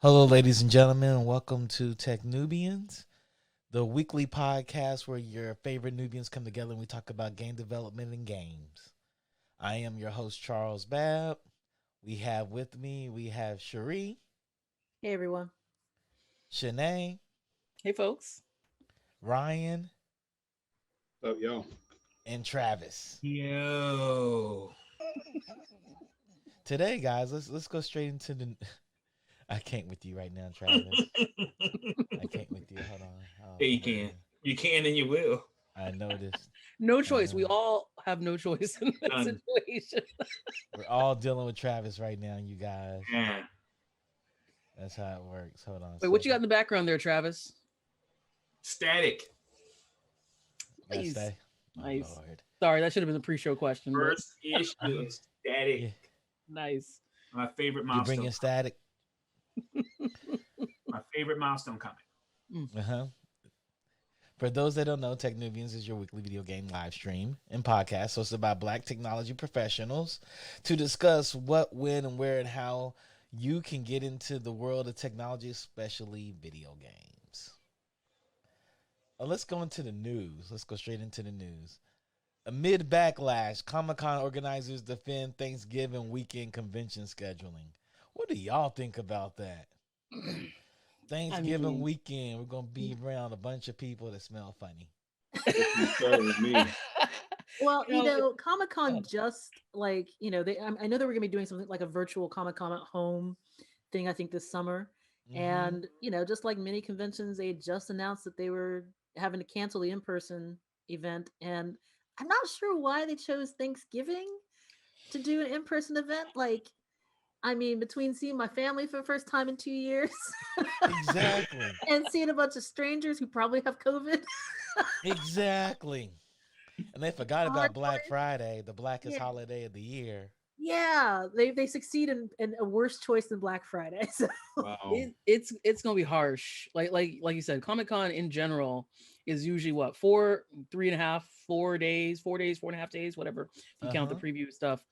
Hello, ladies and gentlemen, and welcome to techn00bians, the weekly podcast where your favorite Nubians come together and we talk about game development and games. I am your host, Charles Babb. We have Cherie, Hey everyone. Shanae, Hey folks. Ryan, What's up, yo? and Travis. Yo. Today, guys, let's go straight into the. I can't with you right now, Travis. I can't with you. Hold on. Oh, Yeah, you can. You can and you will. I noticed. No choice. We all have no choice in this None. situation. We're all dealing with Travis right now, you guys. Yeah. That's how it works. Hold on. Wait, what you got in the background there, Travis? Static. Nice. Oh, Nice. Lord. Sorry, that should have been a pre-show question. but- First issue of Static. Yeah. Nice. My favorite You milestone. bringing static? My favorite milestone comic. Uh-huh. For those that don't know, techn00bians is your weekly video game live stream and podcast. So it's about Black technology professionals to discuss what, when, and where, and how you can get into the world of technology, especially video games. Let's go into the news. Let's go straight into the news. Amid backlash, ComicCon organizers defend Thanksgiving weekend convention scheduling. What do y'all think about that? Thanksgiving weekend, we're gonna be around a bunch of people that smell funny. Start with me. Well, You know, Comic-Con just I know they were gonna be doing something like a virtual Comic-Con at home thing, I think this summer. Mhm. And just like many conventions, they just announced that they were having to cancel the in-person event. And I'm not sure why they chose Thanksgiving to do an in-person event. Between seeing my family for the first time in 2 years Exactly. and seeing a bunch of strangers who probably have COVID. Exactly. And they forgot about Hard Black choice. Friday, the blackest Yeah. holiday of the year. Yeah, they succeed in a worse choice than Black Friday. So Wow. It's gonna be harsh. Like you said, Comic-Con in general is usually what 4 days, 4.5 days, whatever. If you count the Uh-huh. preview stuff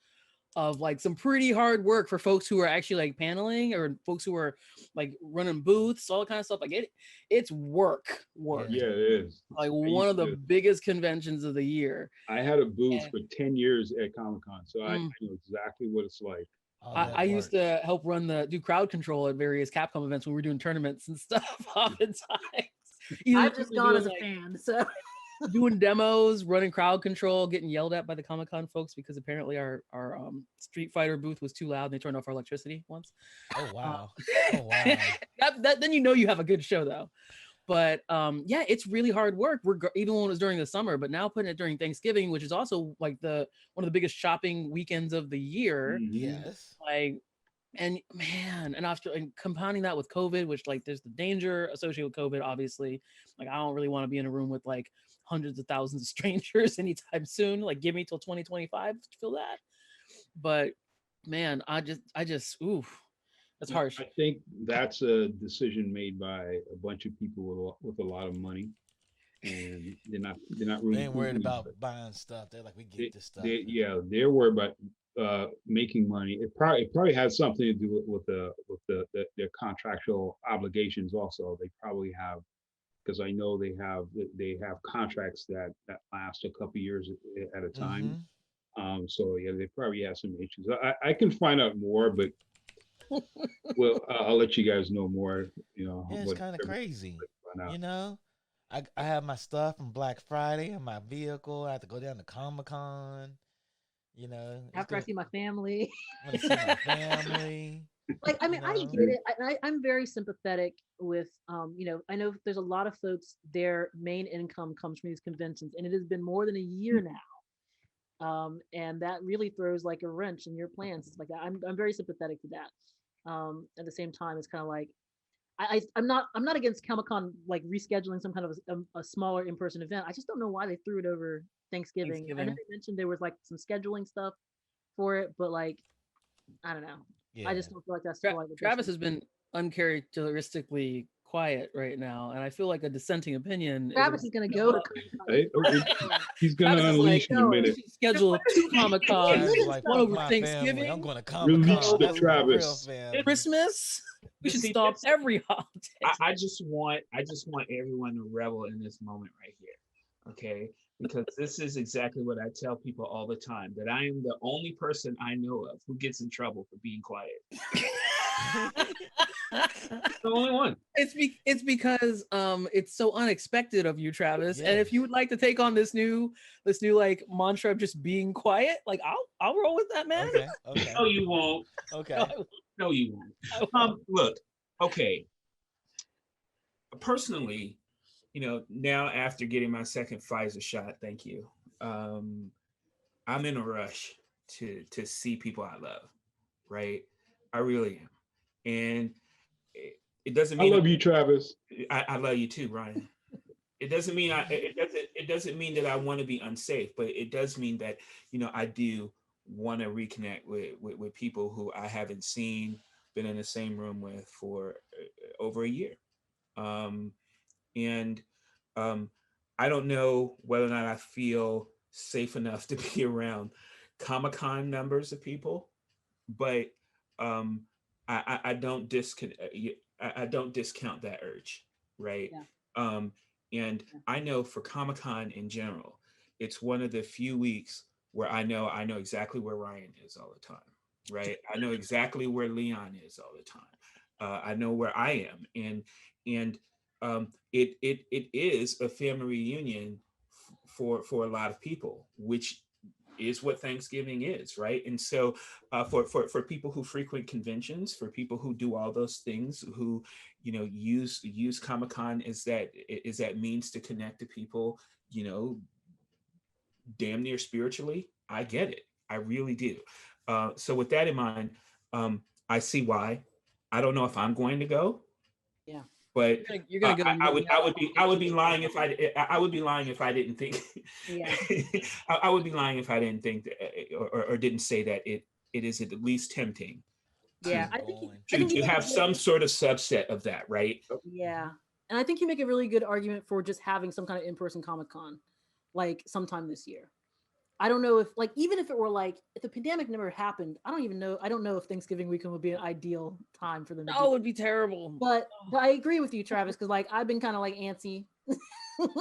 of like some pretty hard work for folks who are actually like paneling or folks who are like running booths, all that kind of stuff. Like it's work. Yeah, it is. Like I one of used the to- biggest conventions of the year. I had a booth And- for 10 years at Comic Con, so I Mm. know exactly what it's like. All that I used work. to help do crowd control at various Capcom events when we were doing tournaments and stuff oftentimes. Either I've just people gone doing, as a like, fan. So doing demos, running crowd control, getting yelled at by the Comic-Con folks because apparently our Street Fighter booth was too loud and they turned off our electricity once. Oh wow. Oh wow. Then you know you have a good show though. But yeah, it's really hard work. Even when it was during the summer, but now putting it during Thanksgiving, which is also like one of the biggest shopping weekends of the year. Mhm. Yes. Like, and man, and after and compounding that with COVID, which like there's the danger associated with COVID, obviously. Like I don't really want to be in a room with like hundreds of thousands of strangers anytime soon. Like give me till 2025 to feel that. But man, I just oof, that's harsh. I think that's a decision made by a bunch of people with a lot of money, and they're not really. They ain't worried thinking about buying stuff. They're like, we get this stuff. They're worried about making money. It probably has something to do with their contractual obligations. Also, they probably have, because I know they have contracts that last a couple years at a time. Mhm. So yeah, they probably have some issues. I can find out more, but well, I'll let you guys know more. Yeah, it's what kind of everything crazy. find out. You know, I have my stuff from Black Friday in my vehicle. I have to go down to Comic-Con. You know, after I see my family, I'm gonna see my family. I know? get it. I'm very sympathetic with, I know there's a lot of folks, their main income comes from these conventions, and it has been more than a year now. And that really throws like a wrench in your plans. It's like I'm very sympathetic to that. At the same time, it's kind of like I'm not against Comic-Con like rescheduling some kind of a smaller in-person event. I just don't know why they threw it over Thanksgiving. I know they mentioned there was like some scheduling stuff for it, but like I don't know. Yeah. I just don't feel like that's the right Travis has been uncharacteristically quiet right now, and I feel like a dissenting opinion. Travis is gonna go to Comic-Con. He's gonna Travis is unleash in a no, minute. schedule 2 Comic-Cons, Travis is like, one fuck over my Thanksgiving, family. I'm going to Comic-Con. Release the That's my real Travis. family. Christmas. We should See, stop this- every holiday. I just want everyone to revel in this moment right here. Okay. Because this is exactly what I tell people all the time, that I am the only person I know of who gets in trouble for being quiet. The only one. It's because it's so unexpected of you, Travis. And if Yes. you would like to take on this new like mantra of just being quiet, like I'll roll with that, man. Okay. Okay. No, you won't. Okay. No, you won't. Look, okay. Personally, now after getting my second Pfizer shot, thank you. I'm in a rush to see people I love, right? I really am, and it doesn't I mean love you, Travis. I love you too, Ryan. It doesn't mean it doesn't mean that I want to be unsafe, but it does mean that I do want to reconnect with people who I haven't seen, been in the same room with for over a year. And I don't know whether or not I feel safe enough to be around Comic-Con numbers of people, but I don't I don't discount that urge, right? Yeah. And I know for Comic-Con in general, it's one of the few weeks where I know exactly where Ryan is all the time, right? I know exactly where Leon is all the time. I know where I am, and it is a family reunion for a lot of people, which is what Thanksgiving is, right? And so for people who frequent conventions, for people who do all those things, who use Comic-Con is that means to connect to people, damn near spiritually, I get it. I really do. So with that in mind, I see why. I don't know if I'm going to go. Yeah. But you're gonna go. I would be lying if I would be lying if I didn't think. Yeah. I would be lying if I didn't think that, or didn't say that it is at least tempting. Yeah, I think to have some sort of subset of that, right? Yeah, and I think you make a really good argument for just having some kind of in-person Comic-Con, like sometime this year. I don't know if, like, even if it were like, if the pandemic never happened, I don't know if Thanksgiving weekend would be an ideal time for them. Oh, it would be terrible. But I agree with you, Travis, because like I've been kind of like antsy.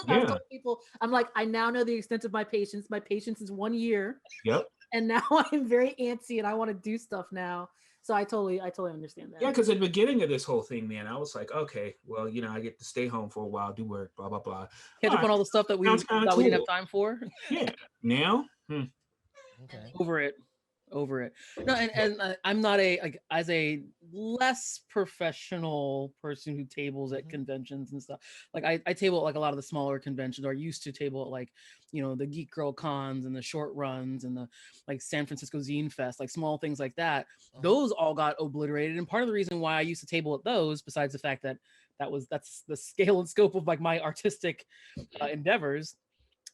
I've told people, I'm like, I now know the extent of my patience. My patience is 1 year. Yep. And now I'm very antsy and I want to do stuff now. So I totally understand that. Yeah, because at the beginning of this whole thing, man, I was like, okay, well, I get to stay home for a while, do work, blah blah blah. Catch up on all the stuff that we didn't have time for. Yeah. Now, Okay. Over it. No, and I'm not as a less professional person who tables at conventions and stuff. Like I table at like a lot of the smaller conventions, or used to table at like, the Geek Girl Cons and the Short Runs and the like San Francisco Zine Fest, like small things like that. Those all got obliterated. And part of the reason why I used to table at those, besides the fact that that's the scale and scope of like my artistic endeavors.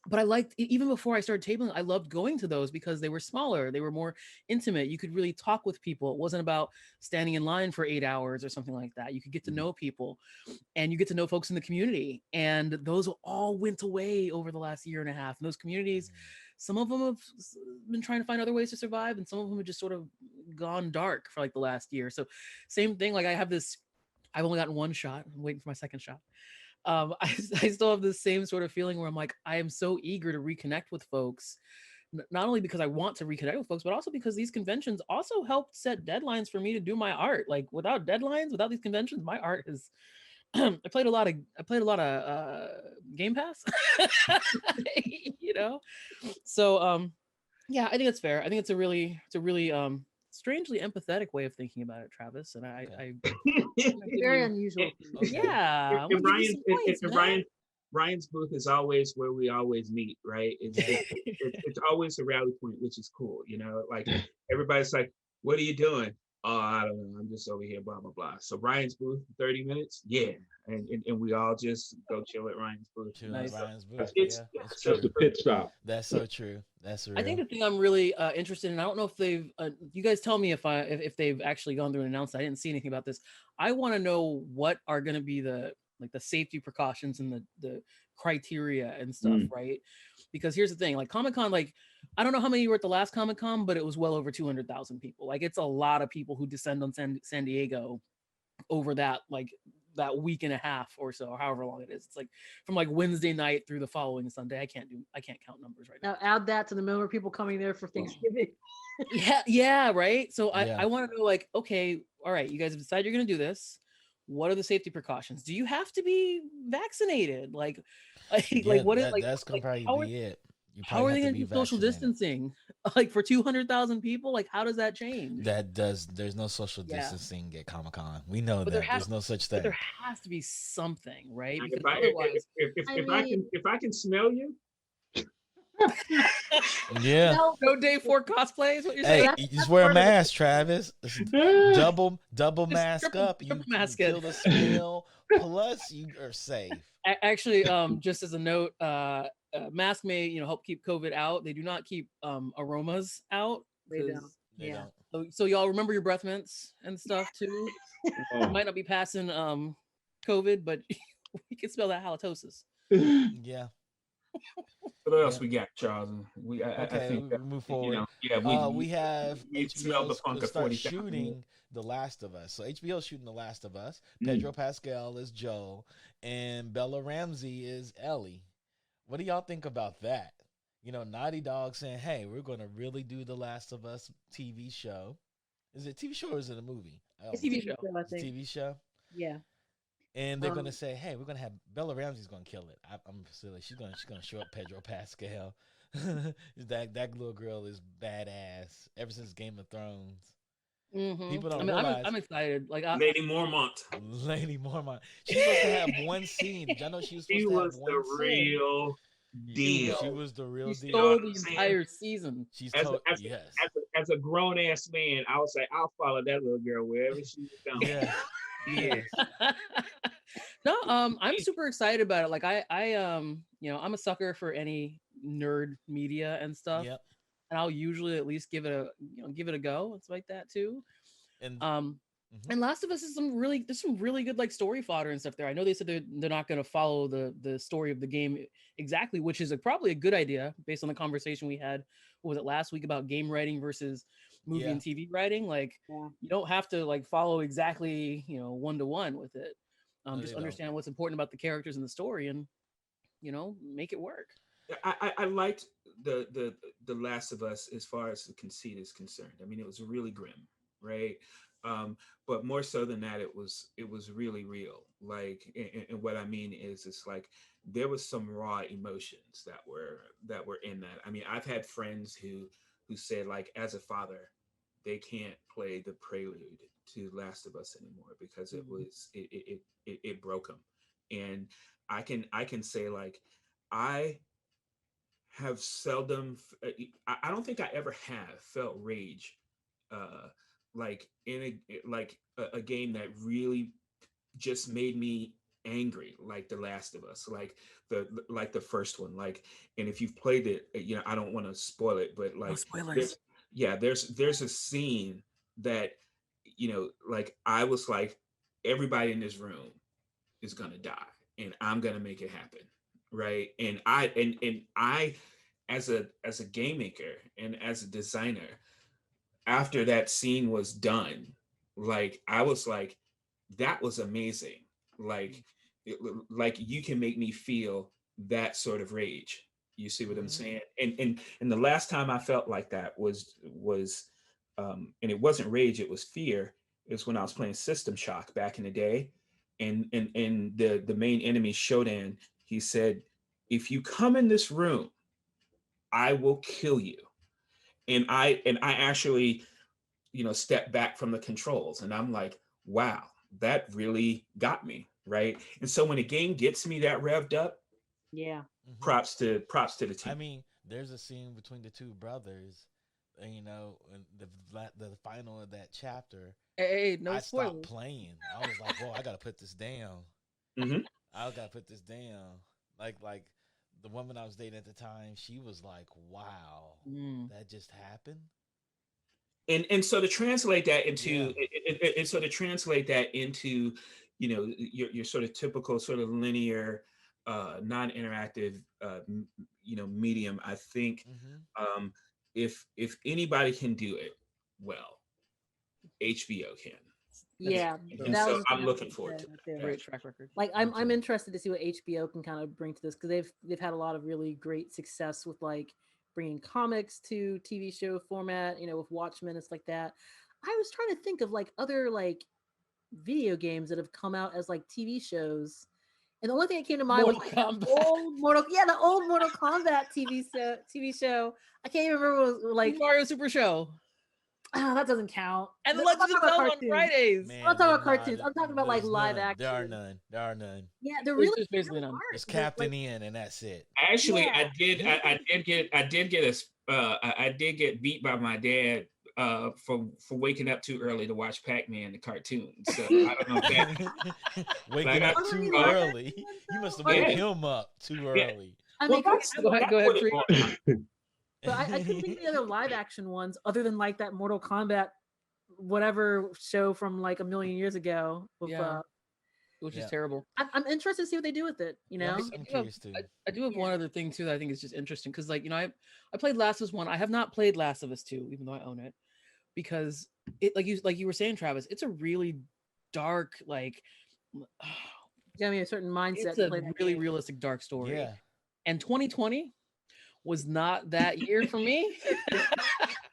But I liked, even before I started tabling, I loved going to those because they were smaller, they were more intimate. You could really talk with people. It wasn't about standing in line for 8 hours or something like that. You could get to know people, and you get to know folks in the community. And those all went away over the last year and a half. And those communities, some of them have been trying to find other ways to survive, and some of them have just sort of gone dark for like the last year. So same thing, like I've only gotten one shot. I'm waiting for my second shot. I still have the same sort of feeling where I'm like, I am so eager to reconnect with folks, not only because I want to reconnect with folks, but also because these conventions also helped set deadlines for me to do my art. Like without deadlines, without these conventions, my art is I played a lot of Game Pass. So yeah, I think it's fair. I think it's a really strangely empathetic way of thinking about it, Travis. And I very unusual. Yeah. Ryan's booth is always where we always meet, right? It's always a rally point, which is cool. Like everybody's like, "What are you doing?" "Oh, I don't know. I'm just over here, blah blah blah." So Ryan's booth, 30 minutes, yeah, and we all just go chill at Ryan's booth. Nice. Ryan's booth. It's Just a pit stop. That's so true. That's real. I think the thing I'm really interested in, I don't know if they've, you guys tell me if they've actually gone through and announced. I didn't see anything about this. I want to know what are going to be the safety precautions and the criteria and stuff, right? Because here's the thing, like Comic-Con, like I don't know how many were at the last Comic-Con, but it was well over 200,000 people. Like it's a lot of people who descend on San Diego over that week and a half or so, or however long it is. It's like from like Wednesday night through the following Sunday. I can't count numbers right now. Now add that to the number of people coming there for Thanksgiving. Yeah, right. So Yeah. I want to know, like, okay, all right, you guys have decided you're gonna do this. What are the safety precautions? Do you have to be vaccinated? Like Yeah, what is that's gonna probably how are, be it. You how probably are they have to gonna be do social vaccinated. distancing? Like for 200,000 people? Like how does that change? There's no social Yeah. distancing at Comic-Con. We know But that. There's no such But thing. there has to be something, right? If Because I otherwise, if I can smell you, Yeah. no day 4 cosplay is what you're Hey, saying. you just wear a mask, Travis. Double mask triple- up. You triple can mask kill it. the smell. Plus, you are safe. Actually, just as a note, mask may help keep COVID out. They do not keep aromas out. They don't. 'Cause- They Yeah. don't. So y'all remember your breath mints and stuff too. You Oh. might not be passing COVID, but we can smell that halitosis. Yeah. what else Yeah. we got, Charles? I Okay, think we that, move forward. we have we smell the HBO funk of start 40,000. shooting The Last of Us. So HBO is shooting The Last of Us. Mm. Pedro Pascal is Joel, and Bella Ramsey is Ellie. What do y'all think about that? Naughty Dog saying, "Hey, we're going to really do The Last of Us TV show." Is it a TV show or is it a movie? It's TV TV show. show, I It's a think. TV show. Yeah. And they're gonna Um, say, "Hey, we're gonna have Bella Ramsey's gonna kill it." I'm silly. She's gonna show up Pedro Pascal. that little girl is badass. Ever since Game of Thrones, people don't realize I'm excited. Like Lady Mormont. Lady Mormont. She's supposed to have one scene. Did y'all know she was supposed She to have was one the scene? real deal. She was the real she deal. know stole what the I'm saying? entire season. She's As told a, as, yes. as a grown ass man, I was like, I'll follow that little girl wherever she's going. Yes. Yes. No, I'm super excited about it. Like I'm a sucker for any nerd media and stuff, Yep. and I'll usually at least give it a go. It's like that too. And And Last of Us is there's some really good like story fodder and stuff there. I know they said they're not going to follow the story of the game exactly, which is probably a good idea based on the conversation we had. What was it last week about game writing versus movie and TV writing? Like Yeah. you don't have to like follow exactly 1-to-1 with it. Just understand what's important about the characters and the story, and make it work. I liked the Last of Us as far as the conceit is concerned. I mean, it was really grim, right? But more so than that, it was really real. Like, and what I mean is, it's like there was some raw emotions that were in that. I mean, I've had friends who said, like, as a father, they can't play the prelude to Last of Us anymore because it broke them. And I can say, like, I have seldom, I don't think I ever have felt rage like in a game that really just made me angry, like The Last of Us, like the first one. Like, and if you've played it, I don't want to spoil it, but like, No spoilers. there's a scene that like I was like, everybody in this room is gonna die, and I'm gonna make it happen, right? And I as a game maker and as a designer, after that scene was done, like I was like, that was amazing. Like, like you can make me feel that sort of rage. You see what I'm saying? And the last time I felt like that was and it wasn't rage, it was fear. It was when I was playing System Shock back in the day, and the main enemy Shodan, he said, "If you come in this room, I will kill you." And I actually step back from the controls, and I'm like, wow, that really got me, right? And so when a game gets me that revved up, Yeah. props to the team. I mean, there's a scene between the two brothers, and in the final of that chapter, Hey, no I spoilers. stopped playing. I was like, "Whoa, I gotta put this down. Mhm. I gotta put this down." Like the woman I was dating at the time, she was like, "Wow, that just happened." And so to translate that into your sort of typical sort of linear non-interactive medium, I think if anybody can do it well, HBO can. Yeah, And that so was I'm looking forward to right that. there. Great track record. Like I'm interested to see what HBO can kind of bring to this, because they've had a lot of really great success with like bringing comics to TV show format, with Watchmen and stuff like that. I was trying to think of like other like video games that have come out as like TV shows, and the only thing that came to mind was Mortal like, Kombat. the old Mortal Kombat TV show. I can't even remember what was like. Mario Super Show. Oh, that doesn't count. And the I'm not Legends of talking about Zelda on cartoons. Fridays. Man, I'm not talking about nah, cartoons. I'm talking about like there's live none. action. There are none. Yeah, they're There's really just basically there none. aren't. There's They're, Captain like, Ian, and that's it. Actually, Yeah. I did get beat by my dad for waking up too early to watch Pac-Man the cartoon. So I don't know if that. Waking Like, up Wasn't too he live early. action ones, You must have though? woke Yeah. him up too early. I Well, mean, that's, Go ahead, that's what Tree. it was. but I couldn't think of the other live action ones other than like that Mortal Kombat whatever show from like a million years ago. With, Yeah. Which Yeah. is terrible. I'm interested to see what they do with it. Yeah, I'm I do curious too. I do have Yeah. one other thing too that I think is just interesting because, like, I played Last of Us 1. I have not played Last of Us 2, even though I own it, because it like you were saying, Travis, it's a really dark, like, Give me a certain mindset it's to a play that really game. realistic dark story. Yeah. And 2020 was not that year for me.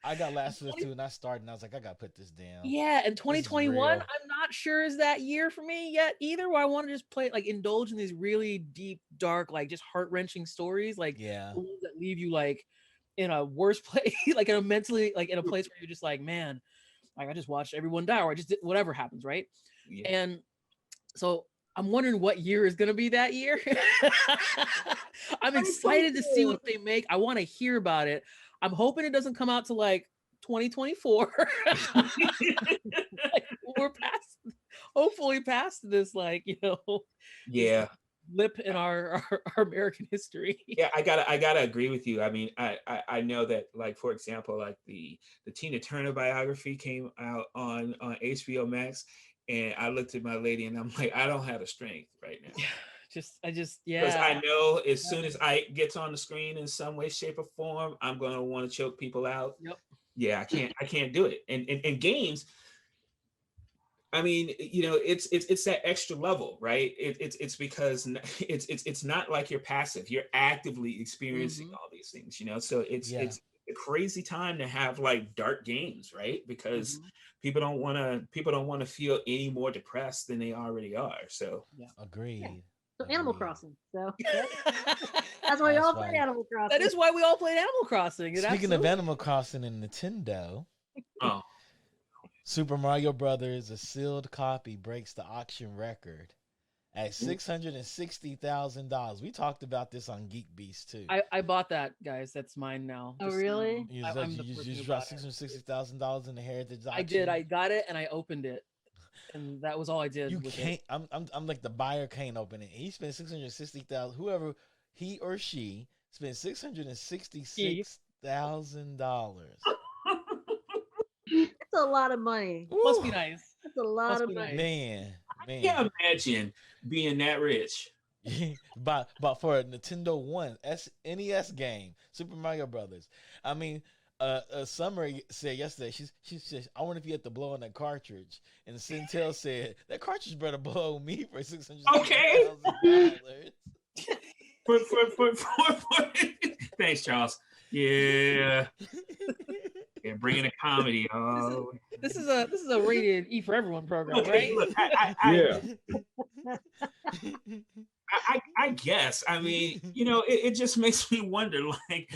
I got Last of Us 2 and I started and I was like, I gotta put this down. Yeah, and 2021, real. I'm not sure is that year for me yet either. Where I want to just play, like, indulge in these really deep, dark, like, just heart wrenching stories, like Yeah. the ones that leave you like in a worse place, like in a mentally, like in a place where you're just like, man, like I just watched everyone die, or I just did whatever happens, right? Yeah. And so I'm wondering what year is going to be that year. I'm excited to see what they make. I want to hear about it. I'm hoping it doesn't come out to like 2024. Like, we're hopefully past this, like, Yeah. blip in our American history. Yeah, I gotta agree with you. I mean, I know that, like, for example, like the Tina Turner biography came out on HBO Max, and I looked at my lady and I'm like, I don't have the strength right now. Because Because I know as soon as I gets on the screen in some way, shape, or form, I'm gonna want to choke people out. Yep. Yeah, I can't do it. And games, I mean, it's that extra level, right? It's because it's not like you're passive. You're actively experiencing Mhm. all these things, So it's Yeah. it's a crazy time to have like dark games, right? Because Mhm. people don't want to feel any more depressed than they already are. So Agreed. So Animal Agreed. Crossing. So that's why y'all That's played right. Animal Crossing. That is why we all played Animal Crossing. It Speaking of absolutely- Animal Crossing and Nintendo, oh, Super Mario Brothers, a sealed copy, breaks the auction record at $660,000. We talked about this on Geek Beast too. I bought that, guys. That's mine now. Oh, Just so you really? know. You I'm the person who dropped bought it. $660,000 in the heritage auction. I did. I got it and I opened it, and that was all I did. You with can't. It. I'm like the buyer can't open it. He spent $660,000. Whoever he or she spent $666,000. That's a lot of money. Must be nice. That's a lot Must of be money. nice. Man. I can't imagine being that rich. but for a Nintendo One NES game, Super Mario Brothers. I mean, Summer said yesterday, she said, I wonder if you had to blow on that cartridge. And Centel said, that cartridge better blow me for $600,000. Thanks, Charles. Yeah. Yeah, bringing a comedy. Oh, This is a rated E for everyone program, okay. right? Look, Yeah. I guess. I mean, it just makes me wonder, like,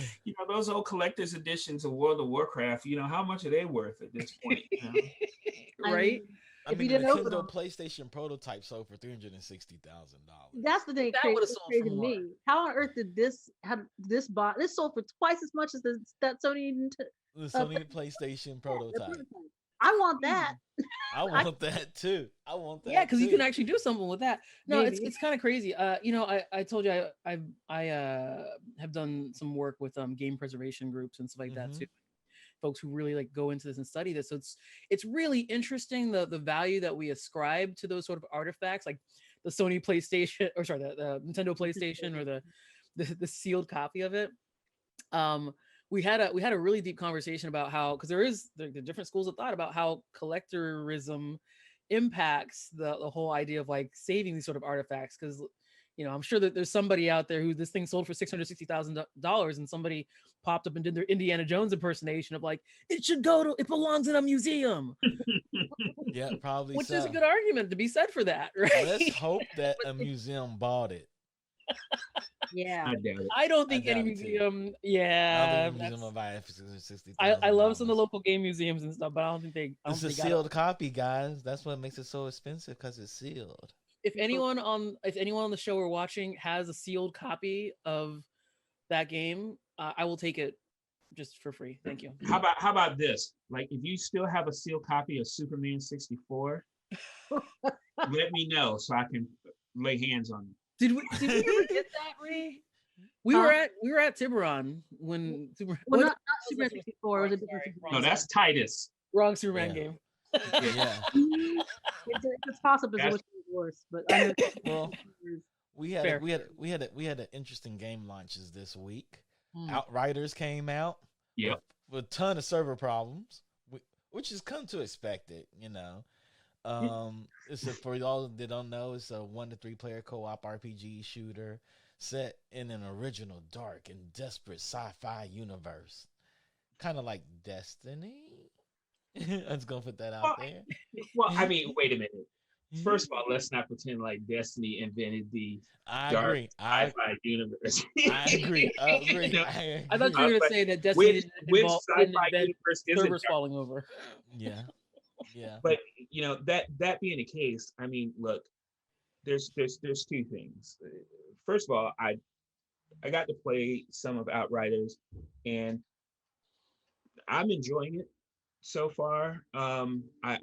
those old collector's editions of World of Warcraft, how much are they worth at this point? Right? I If mean, you the didn't open Nintendo them, PlayStation prototype sold for $360,000. that's the thing. That Crazy, would've that's sold crazy for to more. me. How on earth did this sold for twice as much as that Sony? The Sony PlayStation prototype. I want that. I want that too. I want that. Yeah, because you too. can actually do something with that. No, Maybe. it's kind of crazy. I told you I have done some work with game preservation groups and stuff like that Mhm. too. Folks who really like go into this and study this. So it's really interesting the value that we ascribe to those sort of artifacts, like the Sony PlayStation, or sorry, the Nintendo PlayStation, or the sealed copy of it. We had a really deep conversation about how, because there are different schools of thought about how collectorism impacts the whole idea of like saving these sort of artifacts, because I'm sure that there's somebody out there who this thing sold for $660,000 and somebody popped up and did their Indiana Jones impersonation of like, it belongs in a museum. Yeah, probably Which so. is a good argument to be said for that, right? Let's hope that a museum bought it. Yeah. I doubt it. I don't think I any doubt it too. museum, I don't yeah. think the museum will buy it for $660,000. I love some of the local game museums and stuff, but I don't think they. It's a sealed copy, guys. That's what makes it so expensive, because it's sealed. If anyone on the show or watching has a sealed copy of that game, I will take it just for free. Thank you. How about this? Like, if you still have a sealed copy of Superman 64, let me know so I can lay hands on it. Did we ever get that, Ray? We were at Tiburon when Well, not Superman 64. It was a different No, that's Titus. wrong Superman game. Yeah. It's possible it's worse, but I know. Well, we had Fair. we had an interesting game launches this week. Outriders came out. Yep. With a ton of server problems, which is come to expect it. It's for y'all that don't know, it's a 1 to 3 player co-op RPG shooter set in an original, dark, and desperate sci-fi universe, kind of like Destiny. I'm just gonna put that out there. Well, I mean, wait a minute. First of all, let's not pretend like Destiny invented the dark sci-fi universe. I agree. I thought you were going to say that Destiny didn't sci-fi invent universe is servers falling over. Yeah. But that being the case, I mean, look, there's two things. First of all, I got to play some of Outriders, and I'm enjoying it so far. I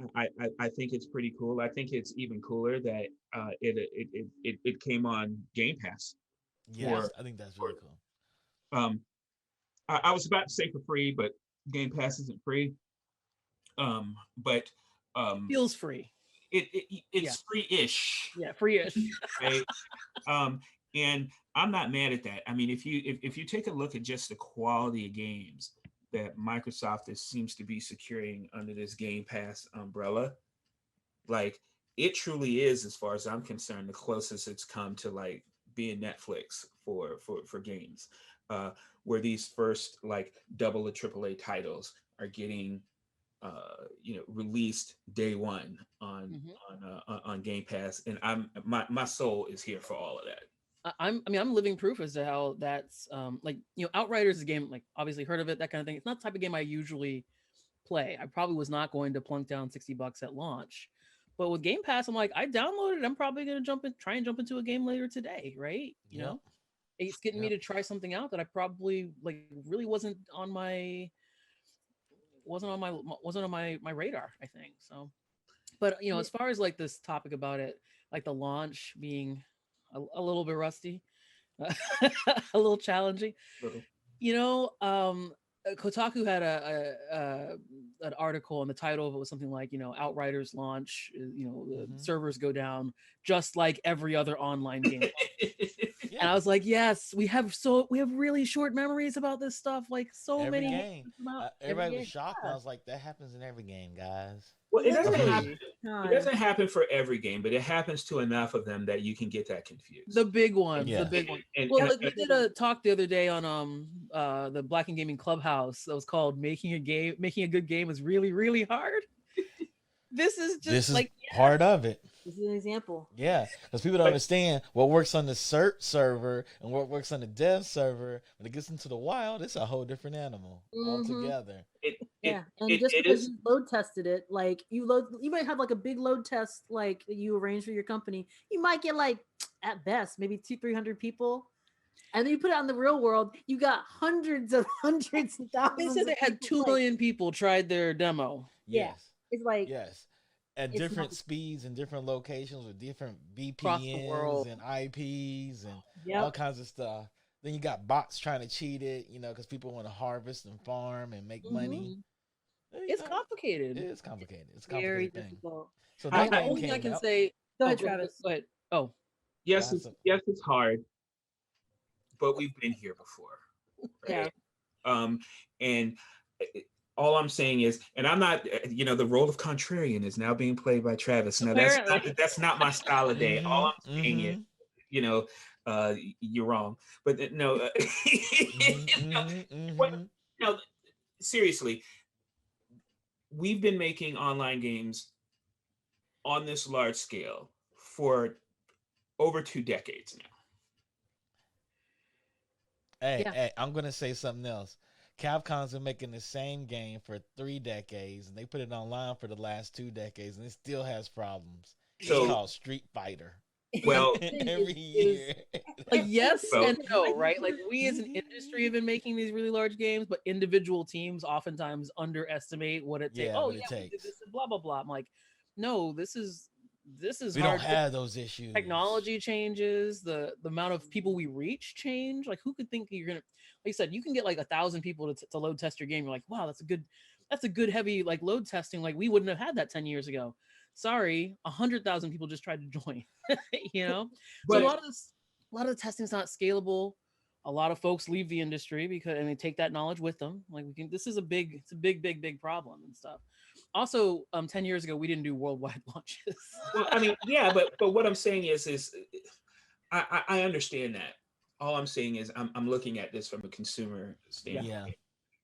think it's pretty cool. I think it's even cooler that it came on Game Pass. Yes, I think that's really cool. I was about to say for free, but Game Pass isn't free. But feels free. It's free-ish. Yeah, free-ish. Right. And I'm not mad at that. I mean, if you take a look at just the quality of games that Microsoft seems to be securing under this Game Pass umbrella, like, it truly is, as far as I'm concerned, the closest it's come to like being Netflix for games, where these first like double or AAA titles are getting released day one on Game Pass, and my soul is here for all of that. I'm living proof as to how that's Outriders is a game, like, obviously heard of it, that kind of thing. It's not the type of game I usually play. I probably was not going to plunk down $60 at launch, but with Game Pass, I'm like, I downloaded it. I'm probably going to try and jump into a game later today, right? You know, it's getting me to try something out that I probably really wasn't on my radar, I think. So, but as far as like this topic about it, like the launch being a little bit rusty, a little challenging. Kotaku had an article, and the title of it was something like, Outriders launch, the servers go down just like every other online game. And I was like, yes, we have really short memories about this stuff. Like every many game. Everybody was shocked. I was like, that happens in every game, guys. Well, it doesn't happen for every game, but it happens to enough of them that you can get that confused. The big one, the big one. We did a talk the other day on the Black and Gaming Clubhouse that was called "Making a Good Game is Really, Really Hard." This is part of it. This is an example. Yeah, because people don't understand what works on the cert server and what works on the dev server. When it gets into the wild, it's a whole different animal altogether. Because you load tested it, like you might have like a big load test like that you arrange for your company. You might get like at best maybe 200-300 people. And then you put it out in the real world, you got hundreds and thousands. They said they had 2 million people tried their demo. Yes. It's like at different speeds and different locations with different VPNs and IPs and all kinds of stuff. Then you got bots trying to cheat it, because people want to harvest and farm and make money. It's complicated. It is complicated. It's a very complicated thing. difficult. So the only thing I can say. Go ahead, Travis. Yes, it's hard, but we've been here before. Right? Yeah. And all I'm saying is, and I'm not, the role of contrarian is now being played by Travis. Now that's not my style of day. All I'm saying is, you're wrong. But no, no, seriously, we've been making online games on this large scale for over 2 decades now. Hey, I'm gonna say something else. Capcom's been making the same game for 3 decades, and they put it online for the last 2 decades, and it still has problems. So, it's called Street Fighter. Well, every year. Like, yes and no, right? Like, we as an industry have been making these really large games, but individual teams oftentimes underestimate what it takes. Yeah, Oh, it yeah, takes. we did this and blah blah blah. I'm like, no, this is we hard. Don't have those issues. Technology changes, the amount of people we reach change. Like, who could think you're gonna, like you said, you can get like 1,000 people to load test your game. You're like, wow, that's a good heavy like load testing. Like, we wouldn't have had that 10 years ago. Sorry, 100,000 people just tried to join. So a lot of the testing is not scalable. A lot of folks leave the industry and they take that knowledge with them. Like, this is a big problem and stuff. Also, 10 years ago, we didn't do worldwide launches. Well, I mean, yeah, but what I'm saying is I understand that. All I'm saying is I'm looking at this from a consumer standpoint.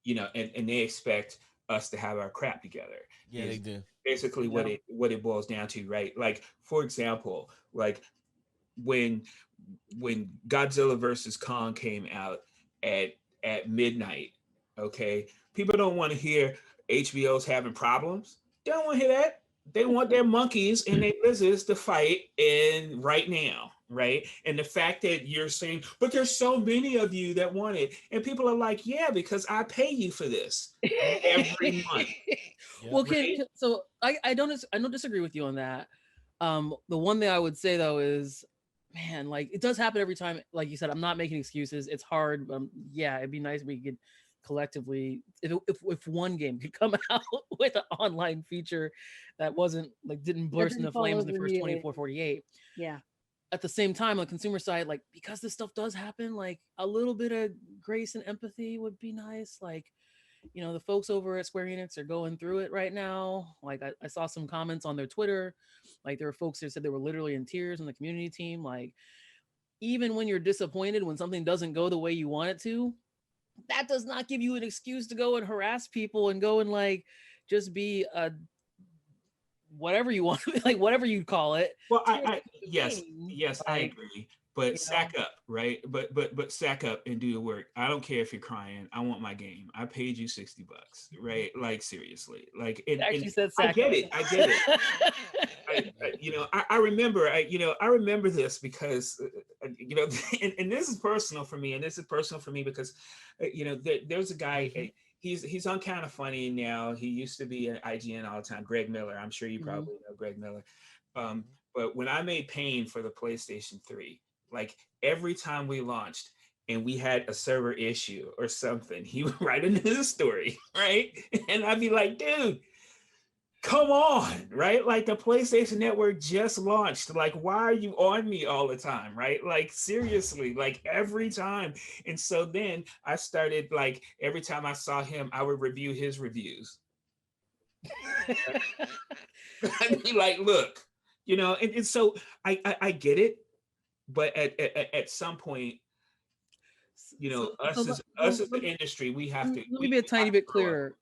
Yeah. And they expect us to have our crap together. Yeah, they do. Basically what it boils down to, right? Like, for example, like when Godzilla versus Kong came out at midnight, okay, people don't want to hear HBO's having problems. They don't want to hear that. They want their monkeys and their lizards to fight in right now, right? And the fact that you're saying, but there's so many of you that want it, and people are like, yeah, because I pay you for this every month. Well, so I don't disagree with you on that. The one thing I would say though is, man, like, it does happen every time. Like you said, I'm not making excuses. It's hard. Yeah, it'd be nice if we could collectively, if one game could come out with an online feature that wasn't like didn't burst into flames in the first 24, 48. Yeah. At the same time, on the consumer side, like, because this stuff does happen, like, a little bit of grace and empathy would be nice. Like, the folks over at Square Enix are going through it right now. Like, I saw some comments on their Twitter. Like, there were folks that said they were literally in tears on the community team. Like, even when you're disappointed when something doesn't go the way you want it to, that does not give you an excuse to go and harass people and go and like just be a whatever you want, like whatever you call it. Well, yes, I agree. But sack up, right? But sack up and do the work. I don't care if you're crying. I want my game. I paid you $60, right? Like, seriously, like I get it. I remember this because and this is personal for me, because there's a guy. He's on Kind of Funny now. He used to be at IGN all the time. Greg Miller. I'm sure you probably know Greg Miller. But when I made Pain for the PlayStation 3, like every time we launched and we had a server issue or something, he would write a news story, right? And I'd be like, dude, come on, right? Like, the PlayStation Network just launched. Like, why are you on me all the time, right? Like, seriously, like every time. And so then I started, like, every time I saw him, I would review his reviews. I'd be like, look, and so I get it. But at some point, us as the industry, we have to. Let me be a tiny bit clearer.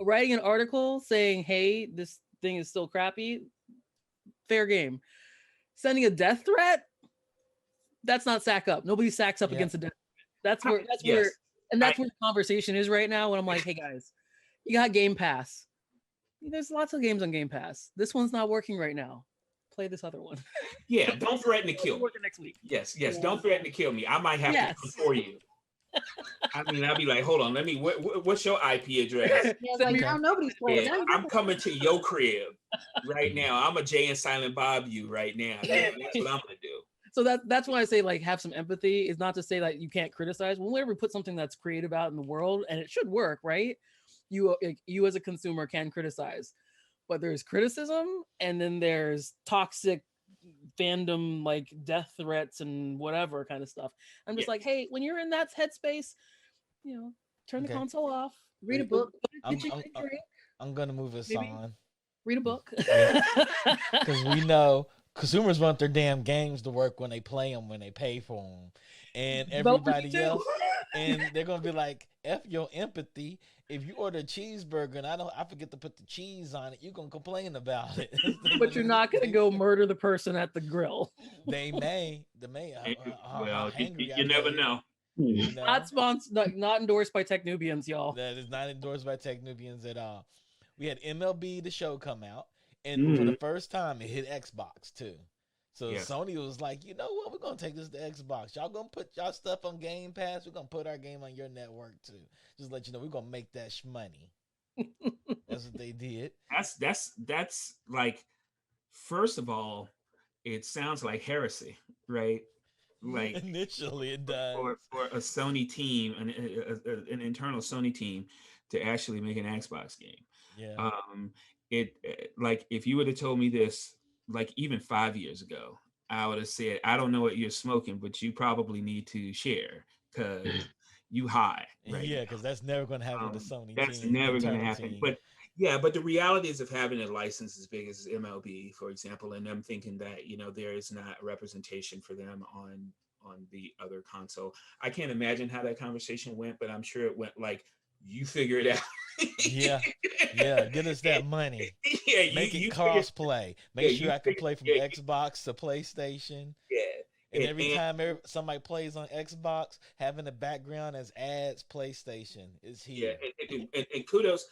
Writing an article saying, "Hey, this thing is still crappy," fair game. Sending a death threat, that's not sack up. Nobody sacks up against a death threat. That's where the conversation is right now. When I'm like, "Hey guys, you got Game Pass. There's lots of games on Game Pass. This one's not working right now. Play this other one." Yeah, don't threaten to kill me. Working next week. Yes, don't threaten to kill me. I might have to come for you. I mean, I'll be like, hold on, let me. What's your IP address? Like, now nobody's playing. I'm coming to your crib right now. I'm a Jay and Silent Bob you right now. That's what I'm gonna do. So that's why I say, like, have some empathy. Is not to say that you can't criticize. Whenever we put something that's creative out in the world, and it should work, right? You as a consumer can criticize. But there's criticism, and then there's toxic fandom, like death threats and whatever kind of stuff. I'm just like, hey, when you're in that headspace, turn the console off, Read a book. I'm, Get you I'm, a drink. I'm gonna move us Maybe. on Read a book. because we know consumers want their damn games to work when they play them, when they pay for them, and Developers everybody too. else, and they're gonna be like, "F your empathy." If you order a cheeseburger and I forget to put the cheese on it, you're gonna complain about it. But you're not gonna go murder the person at the grill. They may. Well, hangry you I never bet. know. You know? Not sponsored, not endorsed by techn00bians, y'all. That is not endorsed by techn00bians at all. We had MLB The Show come out, and for the first time, it hit Xbox too. So Yes. Sony was like, you know what? We're gonna take this to Xbox. Y'all gonna put y'all stuff on Game Pass. We're gonna put our game on your network too. Just let you know, we're gonna make that money. That's what they did. That's like, first of all, it sounds like heresy, right? Like Initially, it does. for a Sony team, an internal Sony team, to actually make an Xbox game. Yeah. Like, if you would have told me this, like, even 5 years ago, I would have said, I don't know what you're smoking, but you probably need to share because you high, right? Yeah, because that's never gonna happen with the Sony That's team. never going to internal happen. team. But yeah, but the realities of having a license as big as MLB, for example, and them thinking that, you know, there is not representation for them on the other console. I can't imagine how that conversation went, but I'm sure it went like, you figure it out. Yeah, get us that money. Yeah, Make it you cross play. Make yeah, sure you I can figure- play from yeah, Xbox to PlayStation. yeah. And every time somebody plays on Xbox, having the background as ads PlayStation is here. And kudos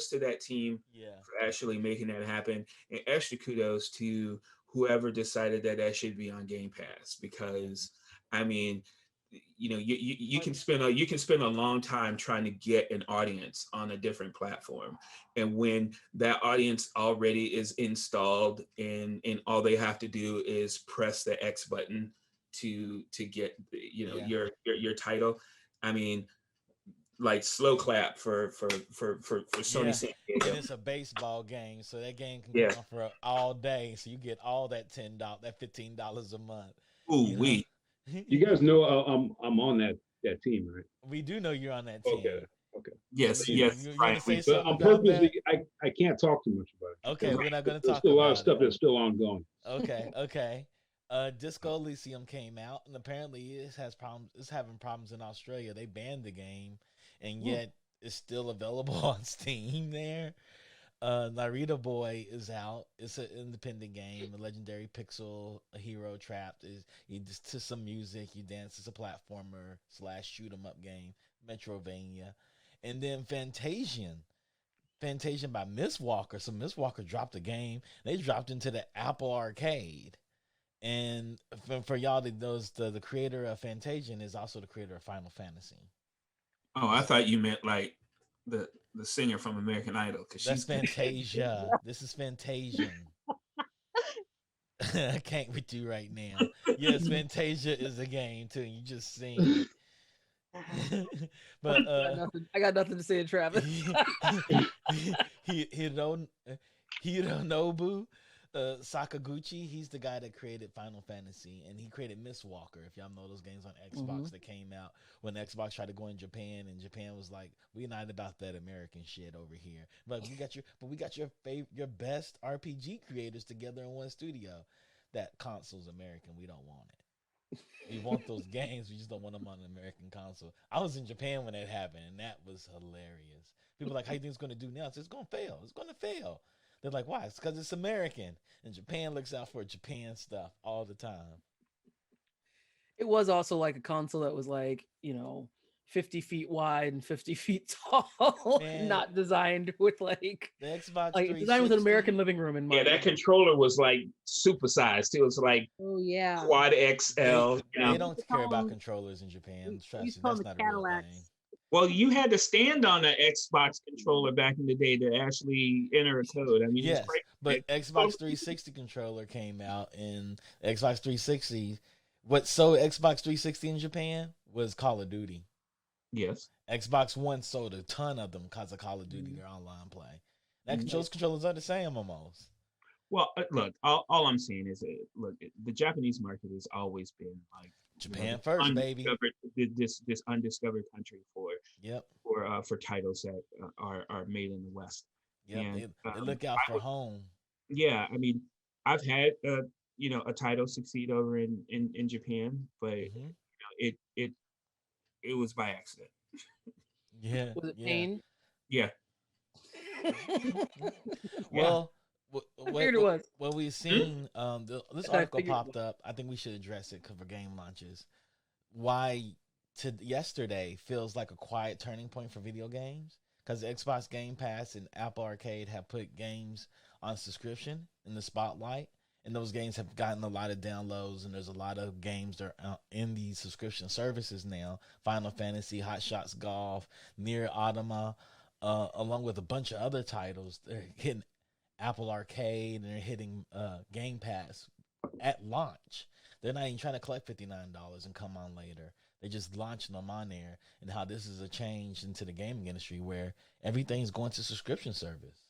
to that team for actually making that happen, and extra kudos to whoever decided that should be on Game Pass, because I mean, you know, you can spend a long time trying to get an audience on a different platform, and when that audience already is installed and all they have to do is press the X button to get, you know, your title. I mean, like, slow clap for Sony San Diego. And it's a baseball game, so that game can Yeah. go on for all day. So you get all that $10, that $15 a month. Ooh, we. You guys know I'm on that team, right? We do know you're on that team. Okay. Yes, You yes. wanna say But something I'm about purposely that? I can't talk too much about it. Okay, we're not going to There's talk still a lot about of stuff it. that's still ongoing. Okay. Disco Elysium came out, and apparently it has problems. It's having problems in Australia. They banned the game, and yet it's still available on Steam there. Narita Boy is out. It's an independent game, a legendary pixel hero trapped. You just to some music, you dance. It's a platformer / shoot 'em up game, Metrovania, and then Fantasia by Miss Walker. So Miss Walker dropped the game. They dropped into the Apple Arcade. And for y'all that knows, the creator of Fantasia is also the creator of Final Fantasy. Oh, I thought you meant like the singer from American Idol, because That's Fantasia. This is Fantasian. I can't with you right now. Yes, Fantasia is a game too. You just sing. But I got nothing to say to Travis. Hironobu Sakaguchi, he's the guy that created Final Fantasy, and he created Miss Walker. If y'all know those games on Xbox that came out when Xbox tried to go in Japan, and Japan was like, "We're not about that American shit over here." But we got your best RPG creators together in one studio. That console's American. We don't want it. We want those games. We just don't want them on an American console. I was in Japan when that happened, and that was hilarious. People were like, how you think it's going to do now? It's going to fail. It's going to fail. They're like, why? It's because it's American. And Japan looks out for Japan stuff all the time. It was also like a console that was like, 50 feet wide and 50 feet tall. Man, not designed with like the Xbox like designed with an American living room in mind. Yeah, that controller was like supersized. It was like quad XL. They don't care about controllers in Japan. Trust me, that's not a real thing. Well, you had to stand on an Xbox controller back in the day to actually enter a code. I mean, yes, but Xbox 360 controller came out, and Xbox 360. What sold Xbox 360 in Japan was Call of Duty. Yes. Xbox One sold a ton of them because of Call of Duty, their online play. Those controllers are the same almost. Well, look, all I'm saying is, look, the Japanese market has always been like Japan first, baby. This undiscovered country for for titles that are made in the West. Yep, And they look out for home. yeah, I mean, I've had a title succeed over in Japan, but Hmm. it was by accident. Yeah, Was it yeah. pain? Yeah, yeah. Well, I figured it was. what we've Hmm? seen, this I article figured it popped up. I think we should address it for game launches. Why yesterday feels like a quiet turning point for video games because Xbox Game Pass and Apple Arcade have put games on subscription in the spotlight, and those games have gotten a lot of downloads, and there's a lot of games that are in these subscription services now. Final Fantasy, Hot Shots Golf, Near Automata, along with a bunch of other titles. They're hitting Apple Arcade and they're hitting Game Pass at launch. They're not even trying to collect $59 and come on later. They're just launching them on there, and how this is a change into the gaming industry where everything's going to subscription service.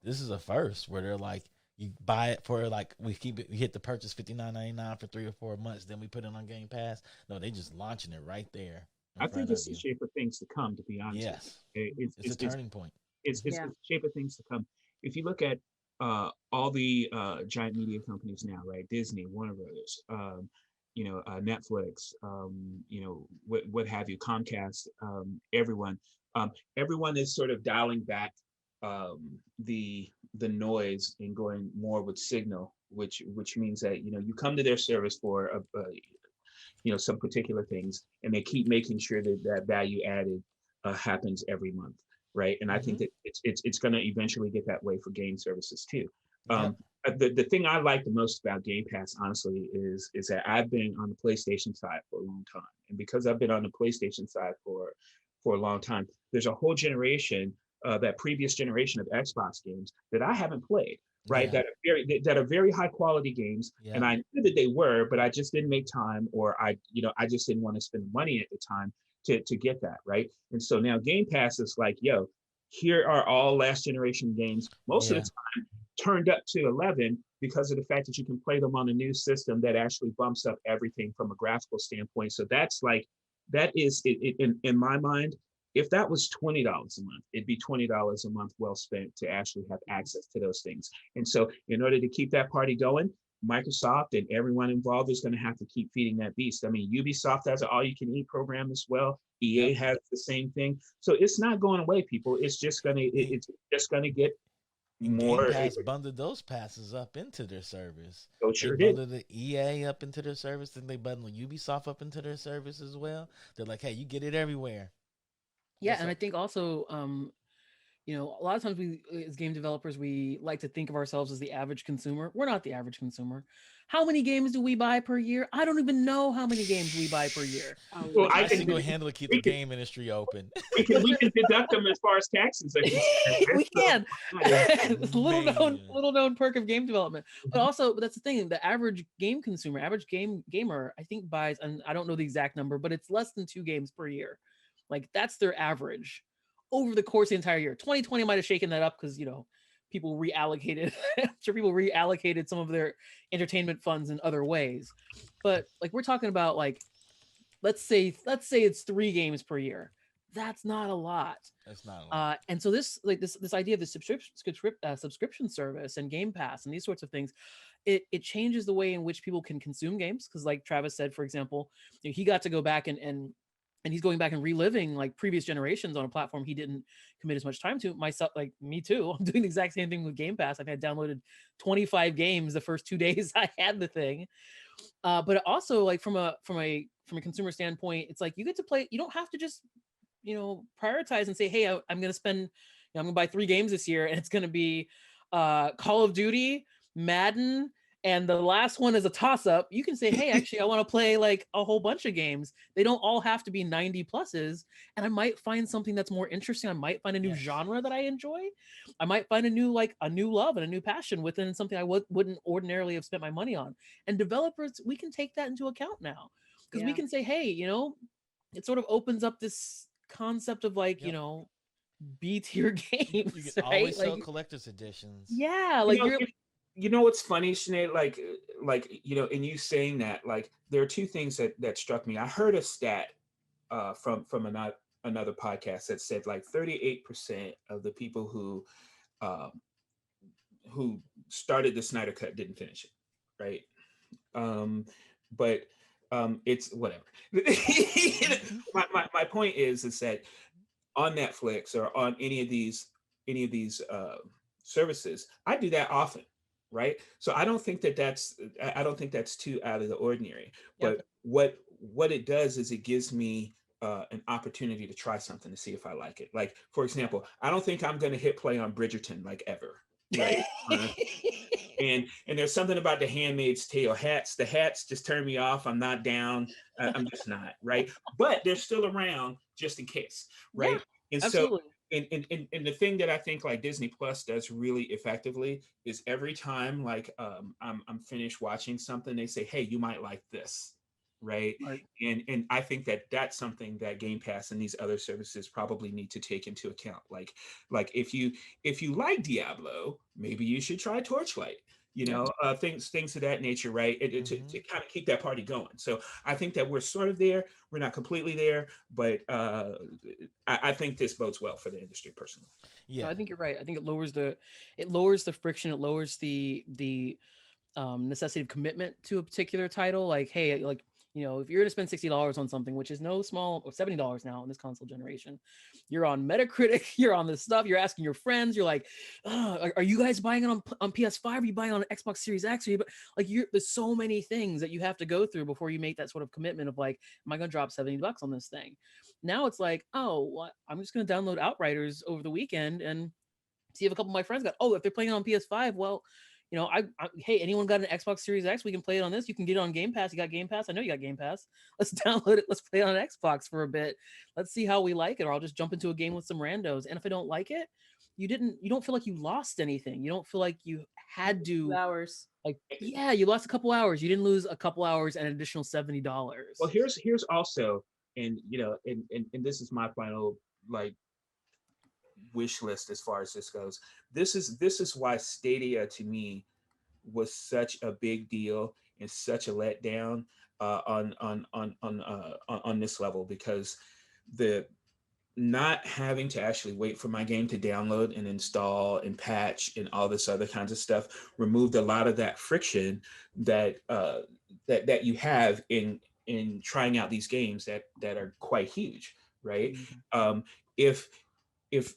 This is a first where they're like, you buy it for like we hit the purchase $59.99 for 3 or 4 months, then we put it on Game Pass. No, they just launching it right there. I think it's the shape of things to come. To be honest, yes, it's a turning point. It's the shape of things to come. If you look at all the giant media companies now, right? Disney, Warner Brothers, Netflix, what have you, Comcast, everyone is sort of dialing back the noise and going more with signal, which means that you come to their service for some particular things, and they keep making sure that value added happens every month, right? And I think that it's going to eventually get that way for game services too. The thing I like the most about Game Pass, honestly, is that I've been on the PlayStation side for a long time, and because I've been on the PlayStation side for a long time, there's a whole generation, that previous generation of Xbox games that I haven't played, right? Yeah. That are very high quality games, Yeah. and I knew that they were, but I just didn't make time, or I just didn't want to spend money at the time to get that, right? And so now Game Pass is like, yo, here are all last generation games, most of the time turned up to 11 because of the fact that you can play them on a new system that actually bumps up everything from a graphical standpoint. So that's like, that is in my mind, if that was $20 a month, it'd be $20 a month well spent to actually have access to those things. And so in order to keep that party going, Microsoft and everyone involved is going to have to keep feeding that beast. I mean, Ubisoft has an all-you-can-eat program as well. EA has the same thing. So it's not going away, people. It's just gonna get more. Game Pass bundled those passes up into their service. So sure they did. bundled the EA up into their service, and they bundled Ubisoft up into their service as well. They're like, hey, you get it everywhere. Yeah, and I think also, a lot of times we, as game developers, we like to think of ourselves as the average consumer. We're not the average consumer. How many games do we buy per year? I don't even know how many games we buy per year. Well, I single-handedly keep the game industry open. We can deduct them as far as taxes. We can. little known perk of game development. But that's the thing. The average game consumer, average gamer, I think buys, and I don't know the exact number, but it's less than 2 games per year. Like that's their average over the course of the entire year. 2020 might have shaken that up because people reallocated. I'm sure people reallocated some of their entertainment funds in other ways. But like we're talking about, like let's say it's 3 games per year. That's not a lot. That's not a lot. And so this idea of the subscription service and Game Pass and these sorts of things, it changes the way in which people can consume games. Because like Travis said, for example, he got to go back and he's going back and reliving like previous generations on a platform he didn't commit as much time to. Myself, like me too. I'm doing the exact same thing with Game Pass. I think I downloaded 25 games the first 2 days I had the thing. But also, like from a consumer standpoint, it's like you get to play. You don't have to just prioritize and say, hey, I'm going to spend. I'm going to buy 3 games this year, and it's going to be Call of Duty, Madden. And the last one is a toss-up. You can say, hey, actually, I want to play like a whole bunch of games. They don't all have to be 90 pluses. And I might find something that's more interesting. I might find a new genre that I enjoy. I might find a new love and a new passion within something I wouldn't ordinarily have spent my money on. And developers, we can take that into account now. Because we can say, hey, it sort of opens up this concept of like, B-tier games. You can always sell collector's editions. Yeah, like you know what's funny, Sinead? Like in you saying that, like there are 2 things that struck me. I heard a stat from another podcast that said like 38% of the people um, who started the Snyder Cut didn't finish it, right? But it's whatever. My point is that on Netflix or on any of these services, I do that often, right? So I don't think I don't think that's too out of the ordinary. Yep. But what it does is it gives me an opportunity to try something to see if I like it. Like for example, I don't think I'm going to hit play on Bridgerton like ever, right? And there's something about the Handmaid's Tale hats. The hats just turn me off. I'm not down. I'm just not, right? But they're still around just in case, right? Yeah, And so, absolutely. and the thing that I think like Disney Plus does really effectively is every time like I'm finished watching something, they say, hey, you might like this, right? Right. And I think that that's something that Game Pass and these other services probably need to take into account. Like if you like Diablo, maybe you should try Torchlight. You know, things of that nature, right? To kind of keep that party going. So I think that we're sort of there. We're not completely there, but I think this bodes well for the industry personally. No, Yeah. I think you're right. I think it lowers the friction. It lowers the necessity of commitment to a particular title. Like, hey, like, you know, if you're going to spend $60 on something, which is no small, or $70 now in this console generation, you're on Metacritic, you're on this stuff, you're asking your friends, you're like, are you guys buying it on PS5? Are you buying it on Xbox Series X? Like, there's so many things that you have to go through before you make that sort of commitment of like, am I going to drop $70 on this thing? Now it's like, oh, well, I'm just going to download Outriders over the weekend and see if a couple of my friends got, oh, if they're playing it on PS5, well, you know, hey, anyone got an Xbox Series X? We can play it on this. You can get it on Game Pass. You got Game Pass? I know you got Game Pass. Let's download it. Let's play it on Xbox for a bit. Let's see how we like it. Or I'll just jump into a game with some randos. And if I don't like it, you don't feel like you lost anything. You don't feel like you had to, 2 hours. like, yeah, you lost a couple hours. You didn't lose a couple hours and an additional $70. Well, here's also, and you know, and this is my final like wish list as far as this goes. This is why Stadia to me was such a big deal and such a letdown on this level, because the not having to actually wait for my game to download and install and patch and all this other kinds of stuff removed a lot of that friction that that you have in trying out these games that are quite huge, right? Mm-hmm. If if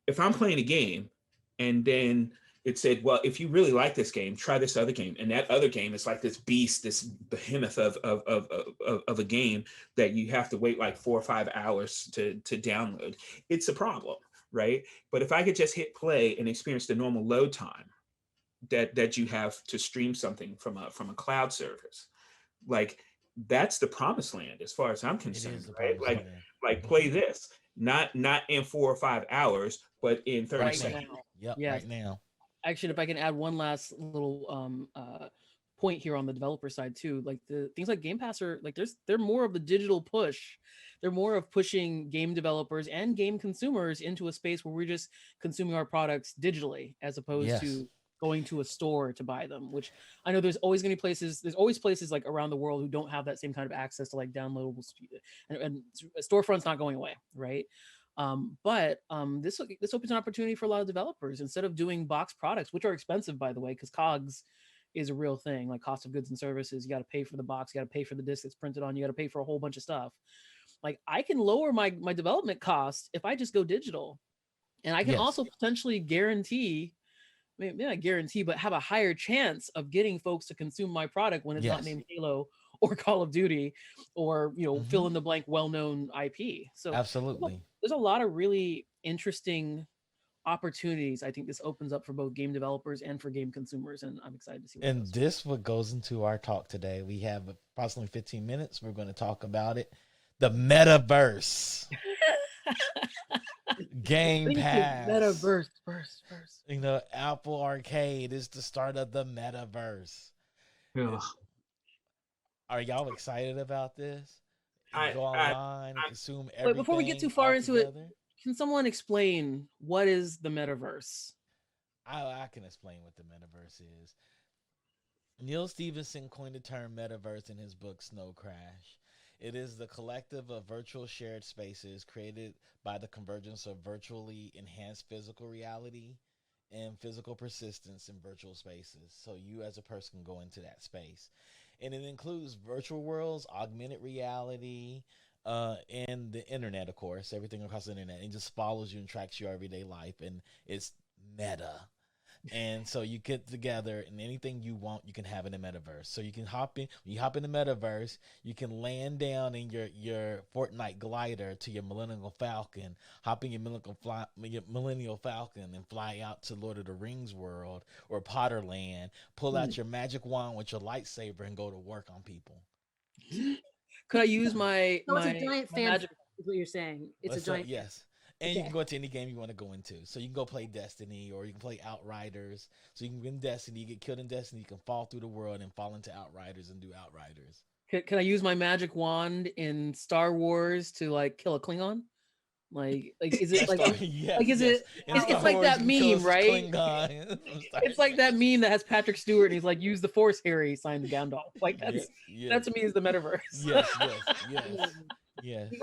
if I'm playing a game and then it said, well, if you really like this game, try this other game. And that other game is like this beast, this behemoth of a game that you have to wait like 4 or 5 hours to download. It's a problem, right? But if I could just hit play and experience the normal load time that you have to stream something from a cloud service, like that's the promised land as far as I'm concerned, right? Like play this, not in 4 or 5 hours, but in 30 Right seconds. now. Yep. Yes. Right now. Actually, if I can add one last little point here on the developer side too, like the things like Game Pass are like they're more of the digital push. They're more of pushing game developers and game consumers into a space where we're just consuming our products digitally as opposed to going to a store to buy them, which I know there's always going to be places, there's always places like around the world who don't have that same kind of access to like downloadable speed, and storefront's not going away, right? But this opens an opportunity for a lot of developers. Instead of doing box products, which are expensive, by the way, because COGS is a real thing, like cost of goods and services. You got to pay for the box, you got to pay for the disc it's printed on, you got to pay for a whole bunch of stuff. Like I can lower my development cost if I just go digital, and I can also potentially guarantee, maybe not guarantee, but have a higher chance of getting folks to consume my product when it's not named Halo or Call of Duty or, you know, fill in the blank well-known IP. So absolutely, there's a lot of really interesting opportunities I think this opens up for both game developers and for game consumers, and I'm excited to see what and this what goes into our talk today. We have approximately 15 minutes. We're going to talk about it. The metaverse. Game Pass. Metaverse first. You know, Apple Arcade is the start of the metaverse. Yeah. Are y'all excited about this? I- Go online and consume everything. Wait, before we get too far into it, together? can someone explain what is the metaverse? I can explain what the metaverse is. Neil Stephenson coined the term metaverse in his book Snow Crash. It is the collective of virtual shared spaces created by the convergence of virtually enhanced physical reality and physical persistence in virtual spaces. So you as a person can go into that space. And it includes virtual worlds, augmented reality, and the internet, of course, everything across the internet. It just follows you and tracks your everyday life. And it's meta. And so you get together and anything you want, you can have in the metaverse. So you can hop in, when you hop in the metaverse, you can land down in your Fortnite glider to your Millennial Falcon, hop in your Millennial Falcon and fly out to Lord of the Rings world or Potterland, pull out your magic wand with your lightsaber and go to work on people. Could I use my So it's my, a giant my fan magic? is what you're saying. It's a So, giant yes. And you Okay. can go into any game you want to go into. So you can go play Destiny or you can play Outriders. So you can win Destiny, you get killed in Destiny, you can fall through the world and fall into Outriders and do Outriders. Can I use my magic wand in Star Wars to like kill a Klingon? Like is it like Yes, like is yes. it In it's, Star it's like Wars, that you can kill meme, a right? Klingon from Star It's like Trek. that meme that has Patrick Stewart and he's like, use the Force, Harry, signed to Gandalf. Like Yeah, that's yeah. that to me is the metaverse. Yes, yes, yes, fan. yes. You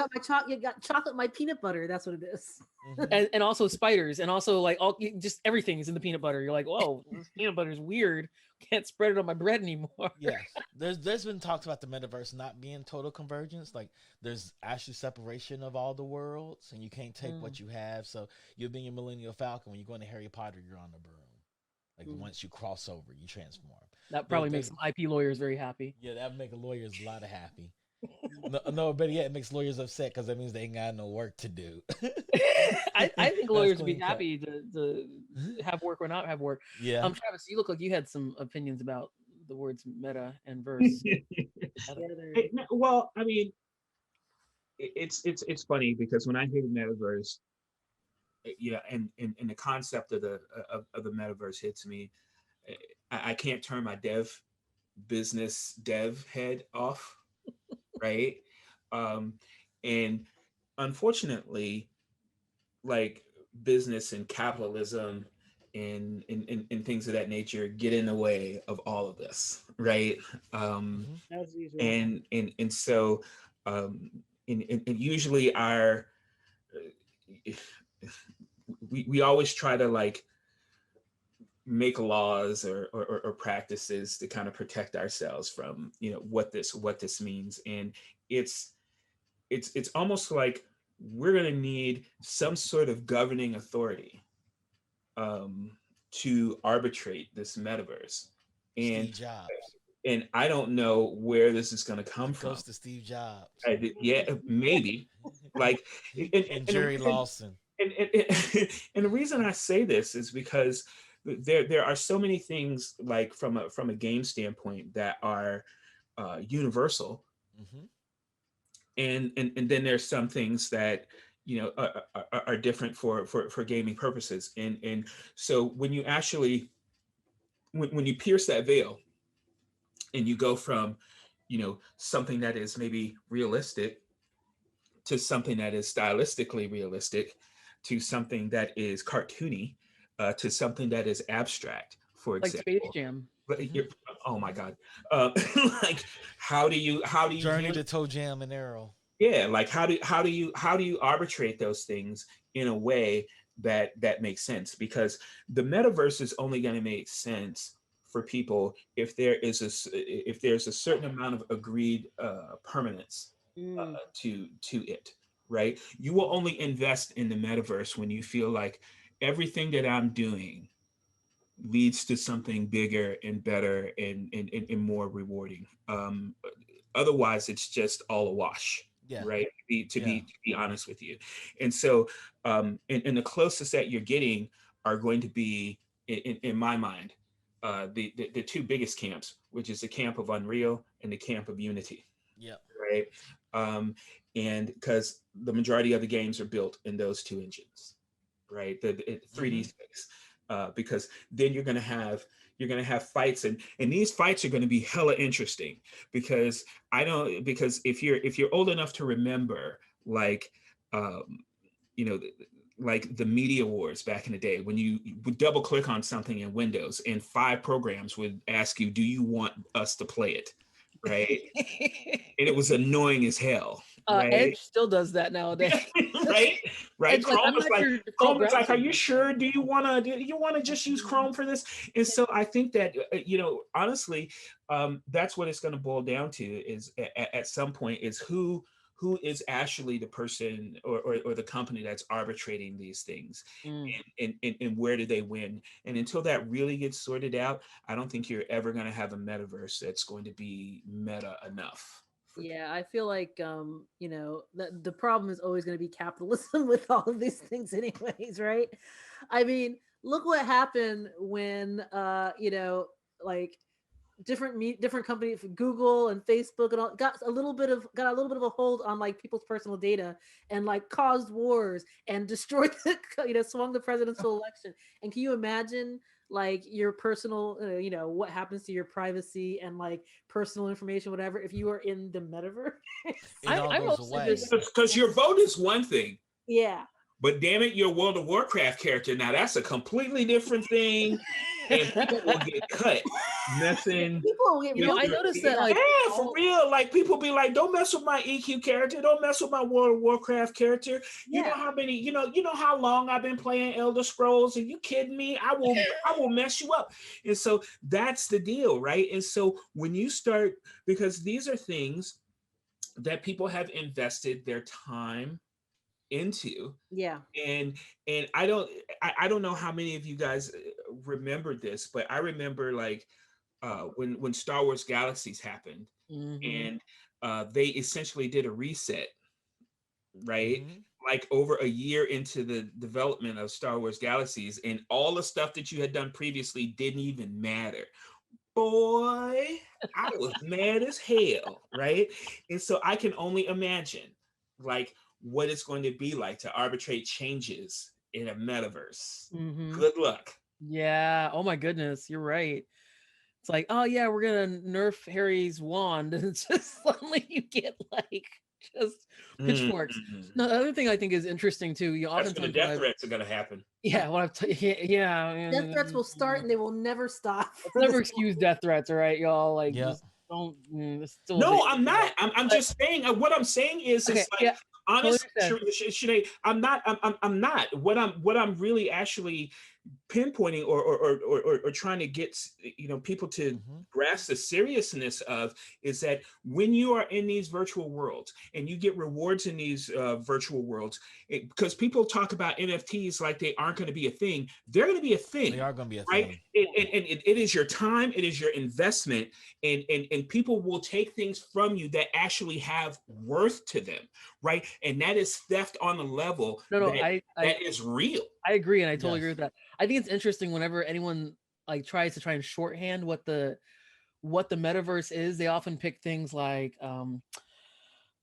got chocolate, my peanut butter. That's what it is. Mhm. And also spiders and also like just everything is in the peanut butter. You're like, whoa, this peanut butter is weird. Can't spread it on my bread anymore. Yes, there's been talks about the metaverse not being total convergence. Like there's actually separation of all the worlds, and you can't take what you have. So you'll be in your Millennial Falcon when you go into Harry Potter, you're on the broom. Like once you cross over, you transform. That probably makes some IP lawyers very happy. Yeah, that would make lawyers a lot of happy. No, better yet, it makes lawyers upset because that means they ain't got no work to do. I think lawyers would be clean cut. happy to have work or not have work. Yeah. Travis, you look like you had some opinions about the words meta and verse. Well, I mean, it's funny because when I hear the metaverse, yeah, and the concept of the metaverse hits me, I can't turn my business dev head off, right? And unfortunately, like business and capitalism and things of that nature get in the way of all of this, right? As usual. And so and usually our we always try to like make laws or practices to kind of protect ourselves from what this means. And it's almost like we're going to need some sort of governing authority to arbitrate this metaverse. And Steve Jobs. And I don't know where this is going to come from. Goes to Steve Jobs. Yeah, maybe. Like and Jerry Lawson. And the reason I say this is because there are so many things like from a game standpoint that are universal, and then there's some things that are different for gaming purposes, and so when you actually when you pierce that veil and you go from something that is maybe realistic to something that is stylistically realistic to something that is cartoony to something that is abstract, for like example. Space Jam. Oh my God! Like how do you Journey to Toe Jam and Arrow? Yeah, like how do you arbitrate those things in a way that makes sense? Because the metaverse is only going to make sense for people if there's a certain amount of agreed permanence to it, right? You will only invest in the metaverse when you feel like everything that I'm doing leads to something bigger and better and more rewarding. Otherwise, it's just all a wash. Yeah. Right. To be honest with you. And so and the closest that you're getting are going to be, in my mind, the two biggest camps, which is the camp of Unreal and the camp of Unity. Yeah. Right. And because the majority of the games are built in those two engines, right? The 3D space. Because then you're gonna have fights, and these fights are going to be hella interesting because if you're old enough to remember, like like the media wars back in the day, when you would double click on something in Windows and 5 programs would ask you, do you want us to play it? right? And it was annoying as hell, right? Edge still does that nowadays. Right, right. Edge, like, I'm not your default Chrome is like, are browser. you sure? Do you wanna just use Chrome for this? And so I think that honestly, that's what it's going to boil down to is at some point is who is actually the person or the company that's arbitrating these things, and where do they win? And until that really gets sorted out, I don't think you're ever going to have a metaverse that's going to be meta enough. Yeah, I feel like the problem is always going to be capitalism with all of these things, anyways, right? I mean, look what happened when like different companies, Google and Facebook and all, got a little bit of a hold on like people's personal data and like caused wars and destroyed swung the presidential election. And can you imagine like your personal what happens to your privacy and like personal information, whatever, if you are in the metaverse? I'm also because your vote is one thing, yeah, but damn it, your World of Warcraft character, now that's a completely different thing, and people will get cut messing. People will get I noticed that, like, yeah, for real. Like, people be like, don't mess with my EQ character, don't mess with my World of Warcraft character. You know how many, you know how long I've been playing Elder Scrolls? Are you kidding me? I will mess you up. And so that's the deal, right? And so when you start, because these are things that people have invested their time into. Yeah. And I don't know how many of you guys remember this, but I remember like when Star Wars Galaxies happened, and they essentially did a reset, right? Like over a year into the development of Star Wars Galaxies, and all the stuff that you had done previously didn't even matter. Boy, I was mad as hell, right? And so I can only imagine like what it's going to be like to arbitrate changes in a metaverse. Good luck. Yeah. Oh my goodness, you're right. It's like, oh yeah, we're gonna nerf Harry's wand, and it's just suddenly you get like just pitchforks. No, the other thing I think is interesting too. You That's often when the death threats are gonna happen. Yeah, what yeah. Death threats will start and they will never stop. Let's never excuse death threats, all right, y'all. Like, just don't. Still no, I'm not. I'm just saying. What I'm saying is, it's like honestly, Sinead, I'm not. I'm not. What I'm really actually pinpointing or trying to get people to grasp the seriousness of is that when you are in these virtual worlds and you get rewards in these virtual worlds, because people talk about NFTs like they aren't going to be a thing, they're going to be a thing. They are going to be a right? thing. And it is your time, it is your investment, and people will take things from you that actually have worth to them, right? And that is theft on a level that is real. I agree, and I totally agree with that. I think it's interesting whenever anyone like tries to try and shorthand what the metaverse is. They often pick things like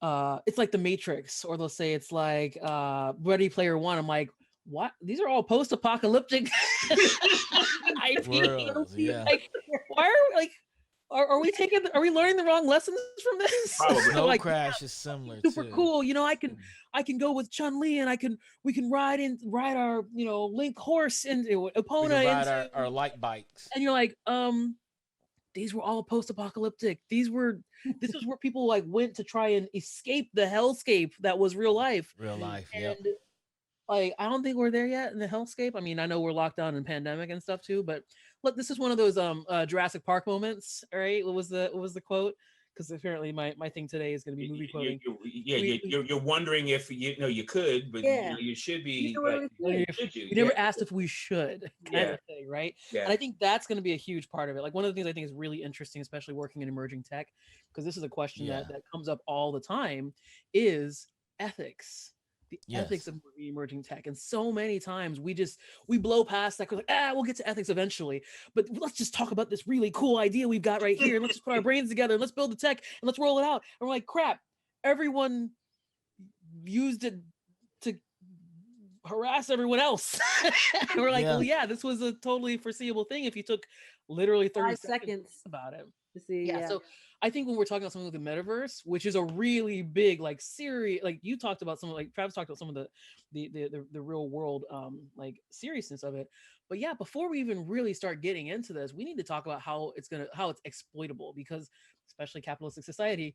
it's like the Matrix, or they'll say it's like Ready Player One. I'm like, what? These are all post-apocalyptic Worlds, yeah. Like, why are like? Are we learning the wrong lessons from this? Snow like, Crash is similar. Super too. cool. I can go with Chun-Li, and we can ride our Link horse into Epona. We can ride our light bikes. And you're like, these were all post-apocalyptic. This is where people like went to try and escape the hellscape that was real life. Real life, and like, I don't think we're there yet in the hellscape. I mean, I know we're locked down in pandemic and stuff too, but look, this is one of those Jurassic Park moments. All right, what was the quote? Because apparently my thing today is going to be movie quoting. You're wondering if you could, but you should be. You never asked if we should, kind of thing, right? Yeah. And I think that's going to be a huge part of it. Like, one of the things I think is really interesting, especially working in emerging tech, because this is a question that comes up all the time, is ethics. The ethics of emerging tech. And so many times we blow past that. We're like, we'll get to ethics eventually, but let's just talk about this really cool idea we've got right here. And let's just put our brains together and let's build the tech and let's roll it out. And we're like, crap, everyone used it to harass everyone else. And we're like, well, yeah, this was a totally foreseeable thing if you took literally 30 seconds about it. to see. Yeah, Yeah. so I think when we're talking about something like the metaverse, which is a really big, like, serious, like you talked about some, like Travis talked about some of the real world like seriousness of it. But yeah, before we even really start getting into this, we need to talk about how it's exploitable, because especially capitalistic society,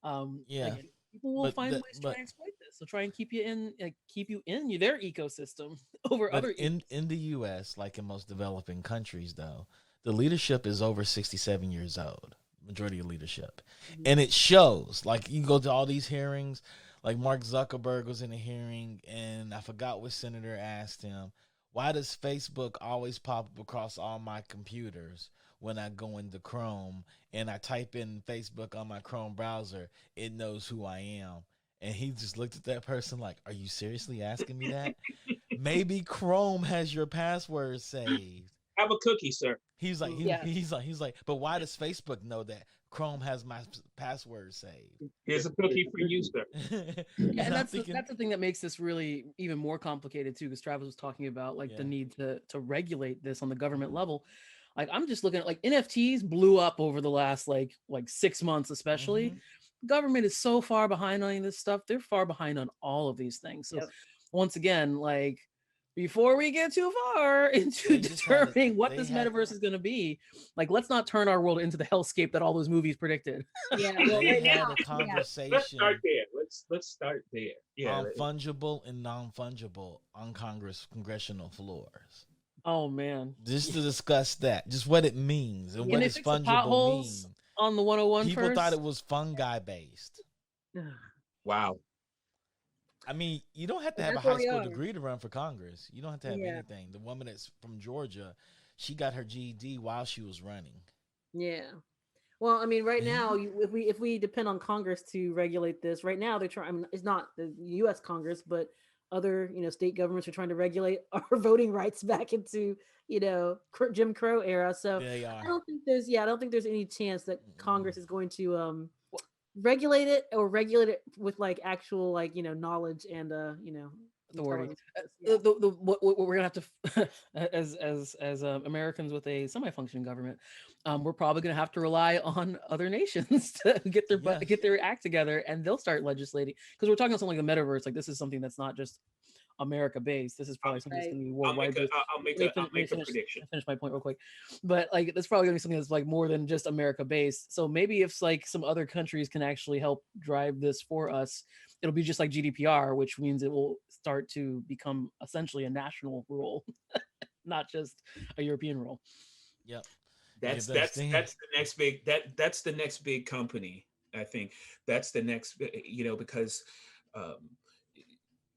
Yeah, like people will but find ways to try and exploit this. So try and keep you in, like keep you in their ecosystem over but other in the U.S., like in most developing countries, though, the leadership is over 67 years old. Majority of leadership, Mhm. and it shows. Like you go to all these hearings. Like Mark Zuckerberg was in a hearing, and I forgot which senator asked him, "Why does Facebook always pop up across all my computers when I go into Chrome and I type in Facebook on my Chrome browser? It knows who I am." And he just looked at that person like, "Are you seriously asking me that? Maybe Chrome has your password saved." Have a cookie, sir. He's like, Mhm. he's like, but why does Facebook know that Chrome has my password saved? Here's a cookie for you, sir. Yeah, And and I'm that's thinking, that's the thing that makes this really even more complicated too, because Travis was talking about like the yeah, need to regulate this on the government level. Like I'm just looking at, like, NFTs blew up over the last like 6 months, especially. hmm Government is so far behind on this stuff. They're far behind on all of these things. So Yep. once again, like, before we get too far into they just had it. determining what They this had metaverse is going to be, like, let's not turn our world into the hellscape that all those movies predicted. Yeah. Well, they right now, had a yeah. Let's start conversation there. Let's start there. Yeah. on fungible and non-fungible on congressional floors, Oh man. just to discuss that, just what it means and Yeah. Can what they does fix the fungible potholes mean. on the 101 People thought first? it was fungi based. Wow. I mean, you don't have to And have a that's where high we school are. degree to run for Congress. You don't have to have Yeah. anything. The woman that's from Georgia, she got her GED while she was running. Yeah. Well, I mean, right now, if we depend on Congress to regulate this, right now they're trying. I mean, it's not the U.S. Congress, but other state governments are trying to regulate our voting rights back into Jim Crow era. So They I are. don't think there's any chance that Mm-mm. Congress is going to regulate it, or regulate it with like actual, like, knowledge and Authority. intelligence. Yeah. What we're gonna have to, as Americans with a semi-functioning government, we're probably gonna have to rely on other nations to Yes. get their act together, and they'll start legislating. Because we're talking about something like the metaverse. Like, this is something that's not just America based. This is probably something that's Right. going to be I'll make worldwide a based. I'll make Let me a I'll finish, let me make a finish, prediction. finish my point real quick. But like, that's probably going to be something that's like more than just America based. So maybe if like some other countries can actually help drive this for us, it'll be just like GDPR, which means it will start to become essentially a national rule, not just a European rule. Yep. You have That's to that's understand. that's the next big that's the next big company. I think that's the next, because um,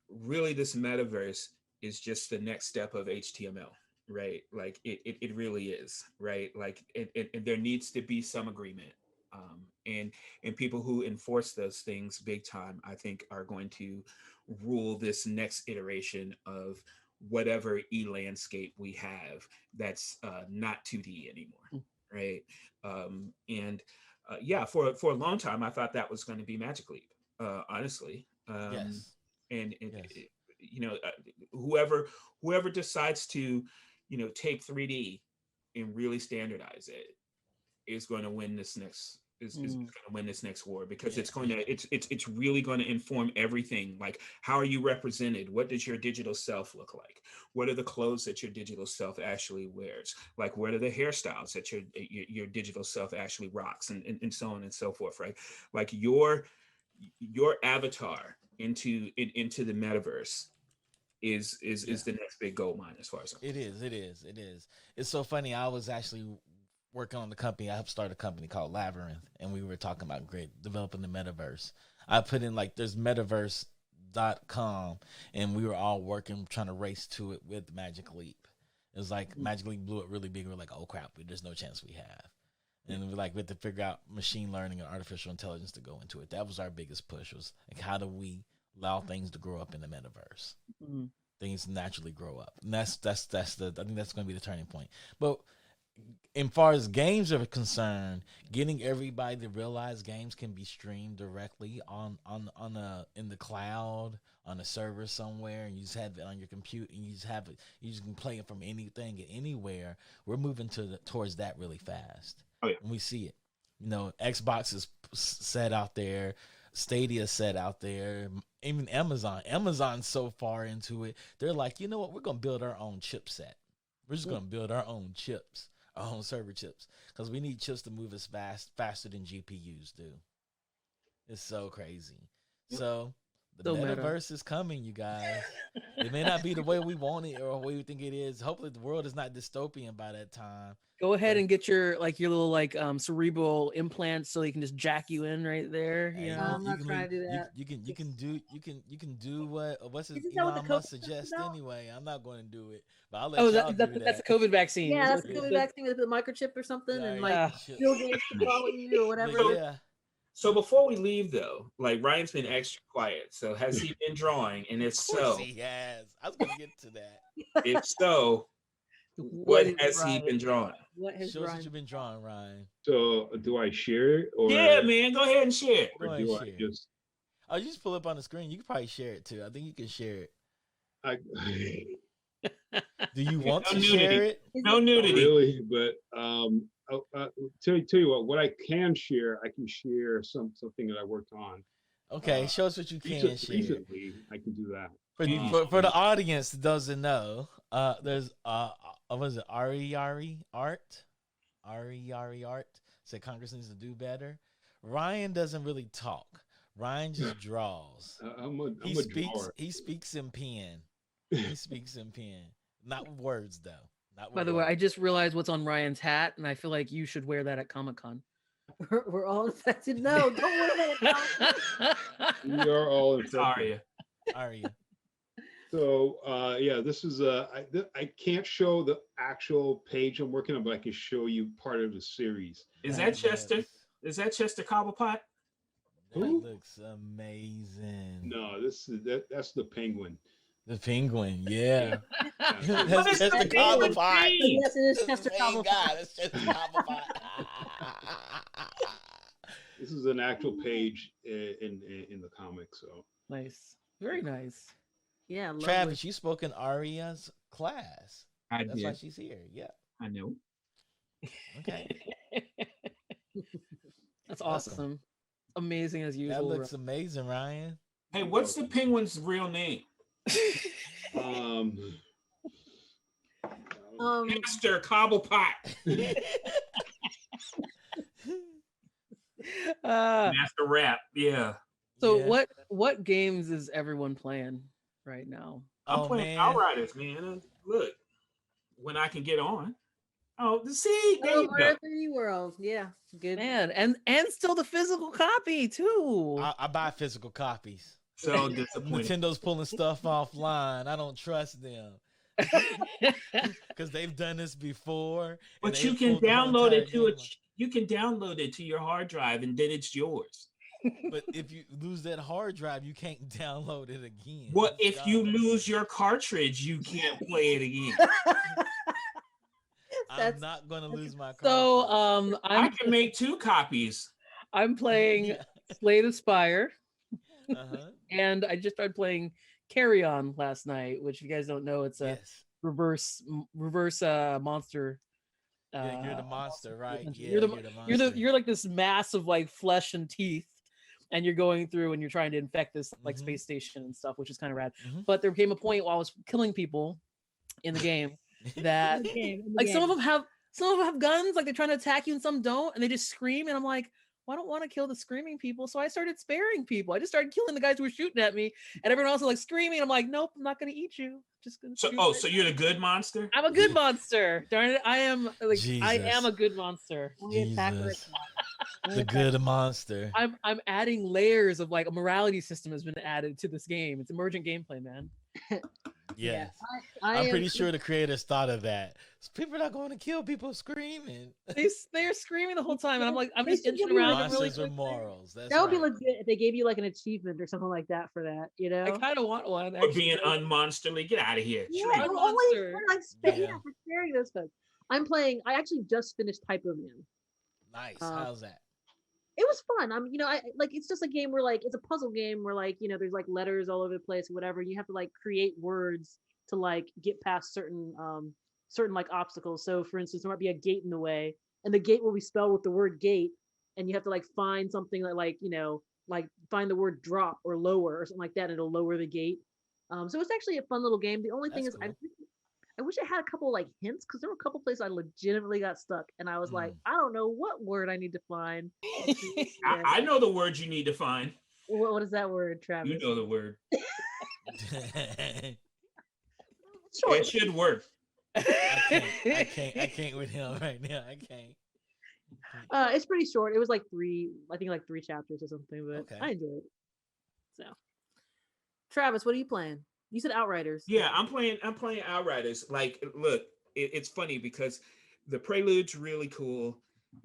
really this metaverse is just the next step of HTML, right? Like it really is, right? Like and there needs to be some agreement. And people who enforce those things big time, I think, are going to rule this next iteration of whatever landscape we have that's not 2D anymore, Mm. right? And yeah, for a long time, I thought that was going to be Magic Leap, honestly. Yes. And Yes. whoever decides to take 3D and really standardize it is going to win this next is going Mm. to win this next war, because Yeah. it's going to it's really going to inform everything. Like, how are you represented? What does your digital self look like? What are the clothes that your digital self actually wears? Like, what are the hairstyles that your digital self actually rocks, and so on and so forth, right? Like, your avatar into the metaverse Yeah. is the next big gold mine, as far as I'm It concerned. is. It is. It is. It's so funny. I was actually working on the company. I helped start a company called Labyrinth, and we were talking about developing the metaverse. I put in like there's metaverse.com, and we were all working trying to race to it with Magic Leap. It was like Magic Leap blew it really big. We're like, oh crap, there's no chance we have. And we had to figure out machine learning and artificial intelligence to go into it. That was our biggest push. Was like, how do we allow things to grow up in the metaverse? Mm. Things naturally grow up, and that's the I think that's going to be the turning point. But as far as games are concerned, getting everybody to realize games can be streamed directly on a in the cloud on a server somewhere, and you just have it on your computer, and you just have it. You just can play it from anything and anywhere. We're moving towards that really fast, Oh yeah. and we see it. Xbox is set out there, Stadia set out there, even Amazon's so far into it. They're like, you know what? We're gonna build our own chipset. We're just gonna build our own chips, our own server chips, because we need chips to move as faster than GPUs do. It's so crazy. So the So meta. metaverse is coming, you guys. It may not be the way we want it or the way we think it is. Hopefully, the world is not dystopian by that time. Go ahead and get your little cerebral implants so they can just jack you in right there. Hey, You No, know? I'm not trying to do that. You can do what's his Isn't that what the Elon COVID Musk stuff is suggest about? anyway. I'm not going to do it, but I'll let Oh, y'all do that's that. the COVID vaccine. Yeah, that's Yeah. the COVID vaccine with the microchip or something, Yeah, and yeah. like Bill Gates can follow you or whatever. Yeah. So before we leave, though, like Ryan's been extra quiet. So has he been drawing? And if Of course so, he has. I was going to get to that. if so, what is has he Ryan? been drawing? What has Show us what Ryan? you've been drawing, Ryan. So do I share it or, Yeah, man, go ahead and share. Go or ahead do and I share. just Oh, you just pull up on the screen. You can probably share it too. I think you can share it. I Do you want No to share nudity. it? No nudity. really, but tell you what I can share. I can share something that I worked on Okay, show us what you can share. recently. I can do that. For the audience that doesn't know, there's was it Ari Art? Said Congress needs to do better. Ryan doesn't really talk. Ryan just draws. I'm a drawer. He speaks in pen. He speaks in pen. Not words though. Not By the way, words. I just realized what's on Ryan's hat, and I feel like you should wear that at ComicCon. We're all infected. No, don't worry about it. We are all It's infected. Aria. Aria. So yeah, this is I can't show the actual page I'm working on, but I can show you part of the series. Is that Chester? Is that Chester Cobblepot? That Who? looks amazing. No, that's the penguin. The penguin, yeah. Yeah. That's just the Cobblepot. Yes, it is That's Chester the main Cobblepot. guy. That's just the Cobblepot. This is an actual page in the comic. So Nice, very nice. Yeah, lovely. Travis, you spoke in Aria's class. I That's why did. she's here. Yeah. I know. Okay. That's awesome. Amazing as That usual. looks amazing, Ryan. Hey, what's the penguin's real name? um, Chester Cobblepot. Master Rap. Yeah. So Yeah. what games is everyone playing right now? I'm Oh, playing man. Outriders, man. Look, when I can get on. Oh, see, there you go. RPG World. Yeah, good. Man, and still the physical copy too. I buy physical copies. So disappointed. Nintendo's pulling stuff offline. I don't trust them because they've done this before. and But they've you can pulled the whole download it entire to game it. You can download it to your hard drive, and then it's yours. But if you lose that hard drive, you can't download it again. Well, It's if you gone. lose your cartridge, you can't play it again. I'm That's- not gonna lose my cartridge. So I can make 2 copies. I'm playing Yeah. Slay the Spire, Uh-huh. and I just started playing Carry On last night, which if you guys don't know, it's a Yes. reverse monster. Yeah, you're the monster, right? Yeah, you're the monster. you're like this mass of like flesh and teeth, and you're going through and you're trying to infect this like Mhm. space station and stuff, which is kind of rad. Mhm. But there came a point while I was killing people in the game that like some of them have guns, like they're trying to attack you and some don't, and they just scream, and I'm like, well, I don't want to kill the screaming people, so I started sparing people. I just started killing the guys who were shooting at me, and everyone else was like screaming. I'm like, nope, I'm not gonna eat you. Just gonna So, shoot oh, right so now." you're the good monster? I'm a good monster. Darn it, I am like I am Jesus. a good monster. Only attack Jesus. Only The attack- good monster. I'm adding layers of like a morality system has been added to this game. It's emergent gameplay, man. Yes. I I'm am- pretty sure the creators thought of that. People are not going to kill people screaming. They're screaming the whole time, and I'm like, I'm They just should inching give you around. like I'm really Monsters with morals. That's That would be right. legit if they gave you like an achievement or something like that for that. You know? I kind of want one. For Actually. being unmonsterly? Get out of here. Yeah, Shrink. Good only monster. for like sparing, Yeah. for sparing those folks. I'm playing. I actually just finished Hyperion. Nice. Uh, How's that? It was fun. I like. It's just a game where like it's a puzzle game where like there's like letters all over the place or whatever. You have to like create words to like get past certain like obstacles. So for instance, there might be a gate in the way, and the gate will be spelled with the word gate. and you have to like find something that like like find the word drop or lower or something like that, and it'll lower the gate. So it's actually a fun little game. The only thing That's is, cool. I wish it had a couple like hints, because there were a couple places I legitimately got stuck, and I was like, I don't know what word I need to find. I know the word you need to find. What is that word, Travis? You know the word. Sure. It should work. I can't with him right now. I can't. It's pretty short. It was like three chapters or something, but Okay. I enjoyed it. So, Travis, what are you playing? You said Outriders. Yeah, I'm playing Outriders. Like, look, it's funny because the prelude's really cool,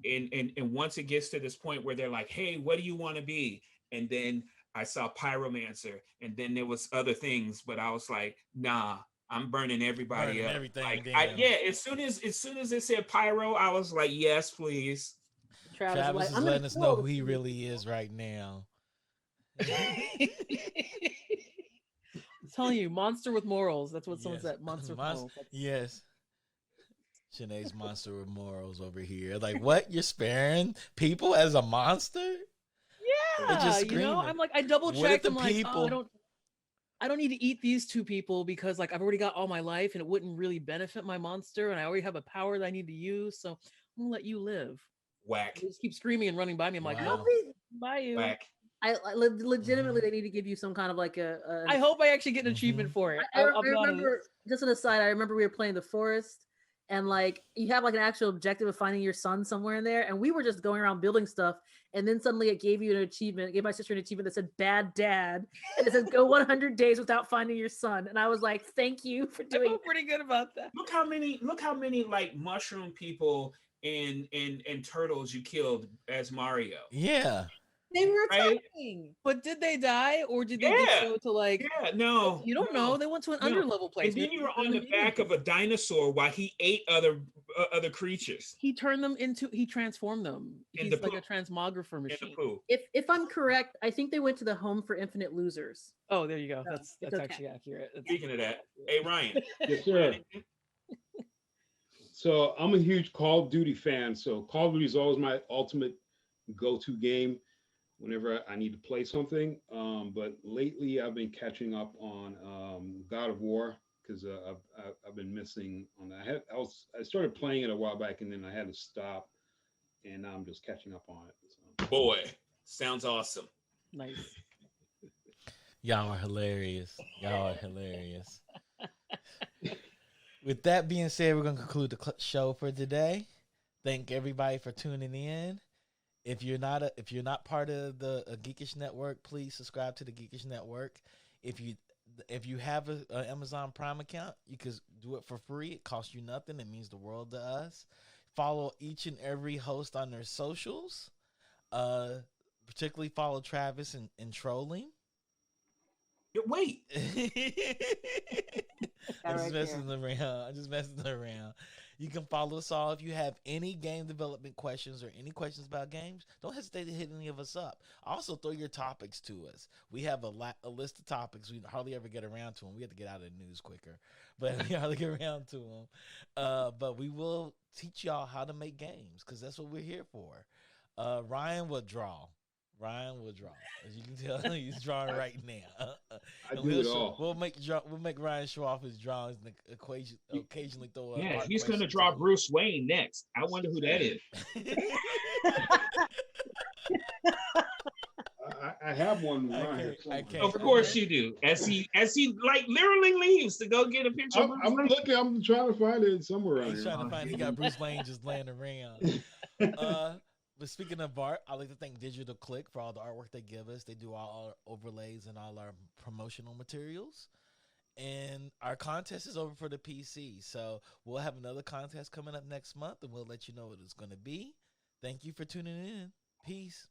and once it gets to this point where they're like, "Hey, what do you want to be?" and then I saw Pyromancer, and then there was other things, but I was like, "Nah, I'm burning everybody up." Everything Like, down. as soon as it said Pyro, I was like, "Yes, please." Travis is letting us know who he really is right now. I'm telling you, monster with morals. That's what someone said. Monster with morals. Yes. Shanae's monster with morals over here. Like, what? You're sparing people as a monster? Yeah, I'm like, I double checked. I'm like, people... I don't need to eat these two people because like I've already got all my life and it wouldn't really benefit my monster, and I already have a power that I need to use, so I'm gonna let you live. Whack. They just keep screaming and running by me. I'm like, nope, bye you. Whack. I legitimately, they need to give you some kind of like a I hope I actually get an achievement for it. I remember, just an aside, I remember we were playing the forest, and like you have like an actual objective of finding your son somewhere in there, and we were just going around building stuff, and then suddenly it gave you an achievement. It gave my sister an achievement that said "bad dad," and it says "go 100 days without finding your son," and I was like, "Thank you for doing." I feel pretty good about that. Look how many like mushroom people and turtles you killed as Mario. Yeah. They were attacking, but did they die or did they just go to like? Yeah, no, you don't know. They went to an underlevel place. And then you were on the back of a dinosaur while he ate other creatures. He transformed them. He's like a transmographer machine. If I'm correct, I think they went to the home for infinite losers. Oh, there you go. That's actually accurate. Speaking of that, hey Ryan. Yes, sir. So I'm a huge Call of Duty fan. So Call of Duty is always my ultimate go-to game whenever I need to play something. But lately I've been catching up on God of War, because I've been missing on that. I started playing it a while back, and then I had to stop, and now I'm just catching up on it. So. Boy, sounds awesome. Nice. Y'all are hilarious. With that being said, we're going to conclude the show for today. Thank everybody for tuning in. If you're not part of the Geekish Network, please subscribe to the Geekish Network. If you have an Amazon Prime account, you can do it for free. It costs you nothing. It means the world to us. Follow each and every host on their socials. Particularly follow Travis in trolling. Wait. I'm just messing around. You can follow us all. If you have any game development questions or any questions about games, don't hesitate to hit any of us up. Also, throw your topics to us. We have a list of topics. We hardly ever get around to them. We have to get out of the news quicker, but we hardly get around to them. But we will teach y'all how to make games, because that's what we're here for. Ryan will draw. As you can tell, he's drawing right now. I do it all. We'll make Ryan show off his drawings and occasionally throw. Yeah, he's gonna draw Bruce Wayne next. I wonder who that is. I have one right here. Of course you do. As he like literally leaves to go get a picture. I'm looking. I'm trying to find it somewhere around here. Trying to find. He got Bruce Wayne just laying around. But speaking of art, I'd like to thank Digital Click for all the artwork they give us. They do all our overlays and all our promotional materials. And our contest is over for the PC. So we'll have another contest coming up next month, and we'll let you know what it's going to be. Thank you for tuning in. Peace.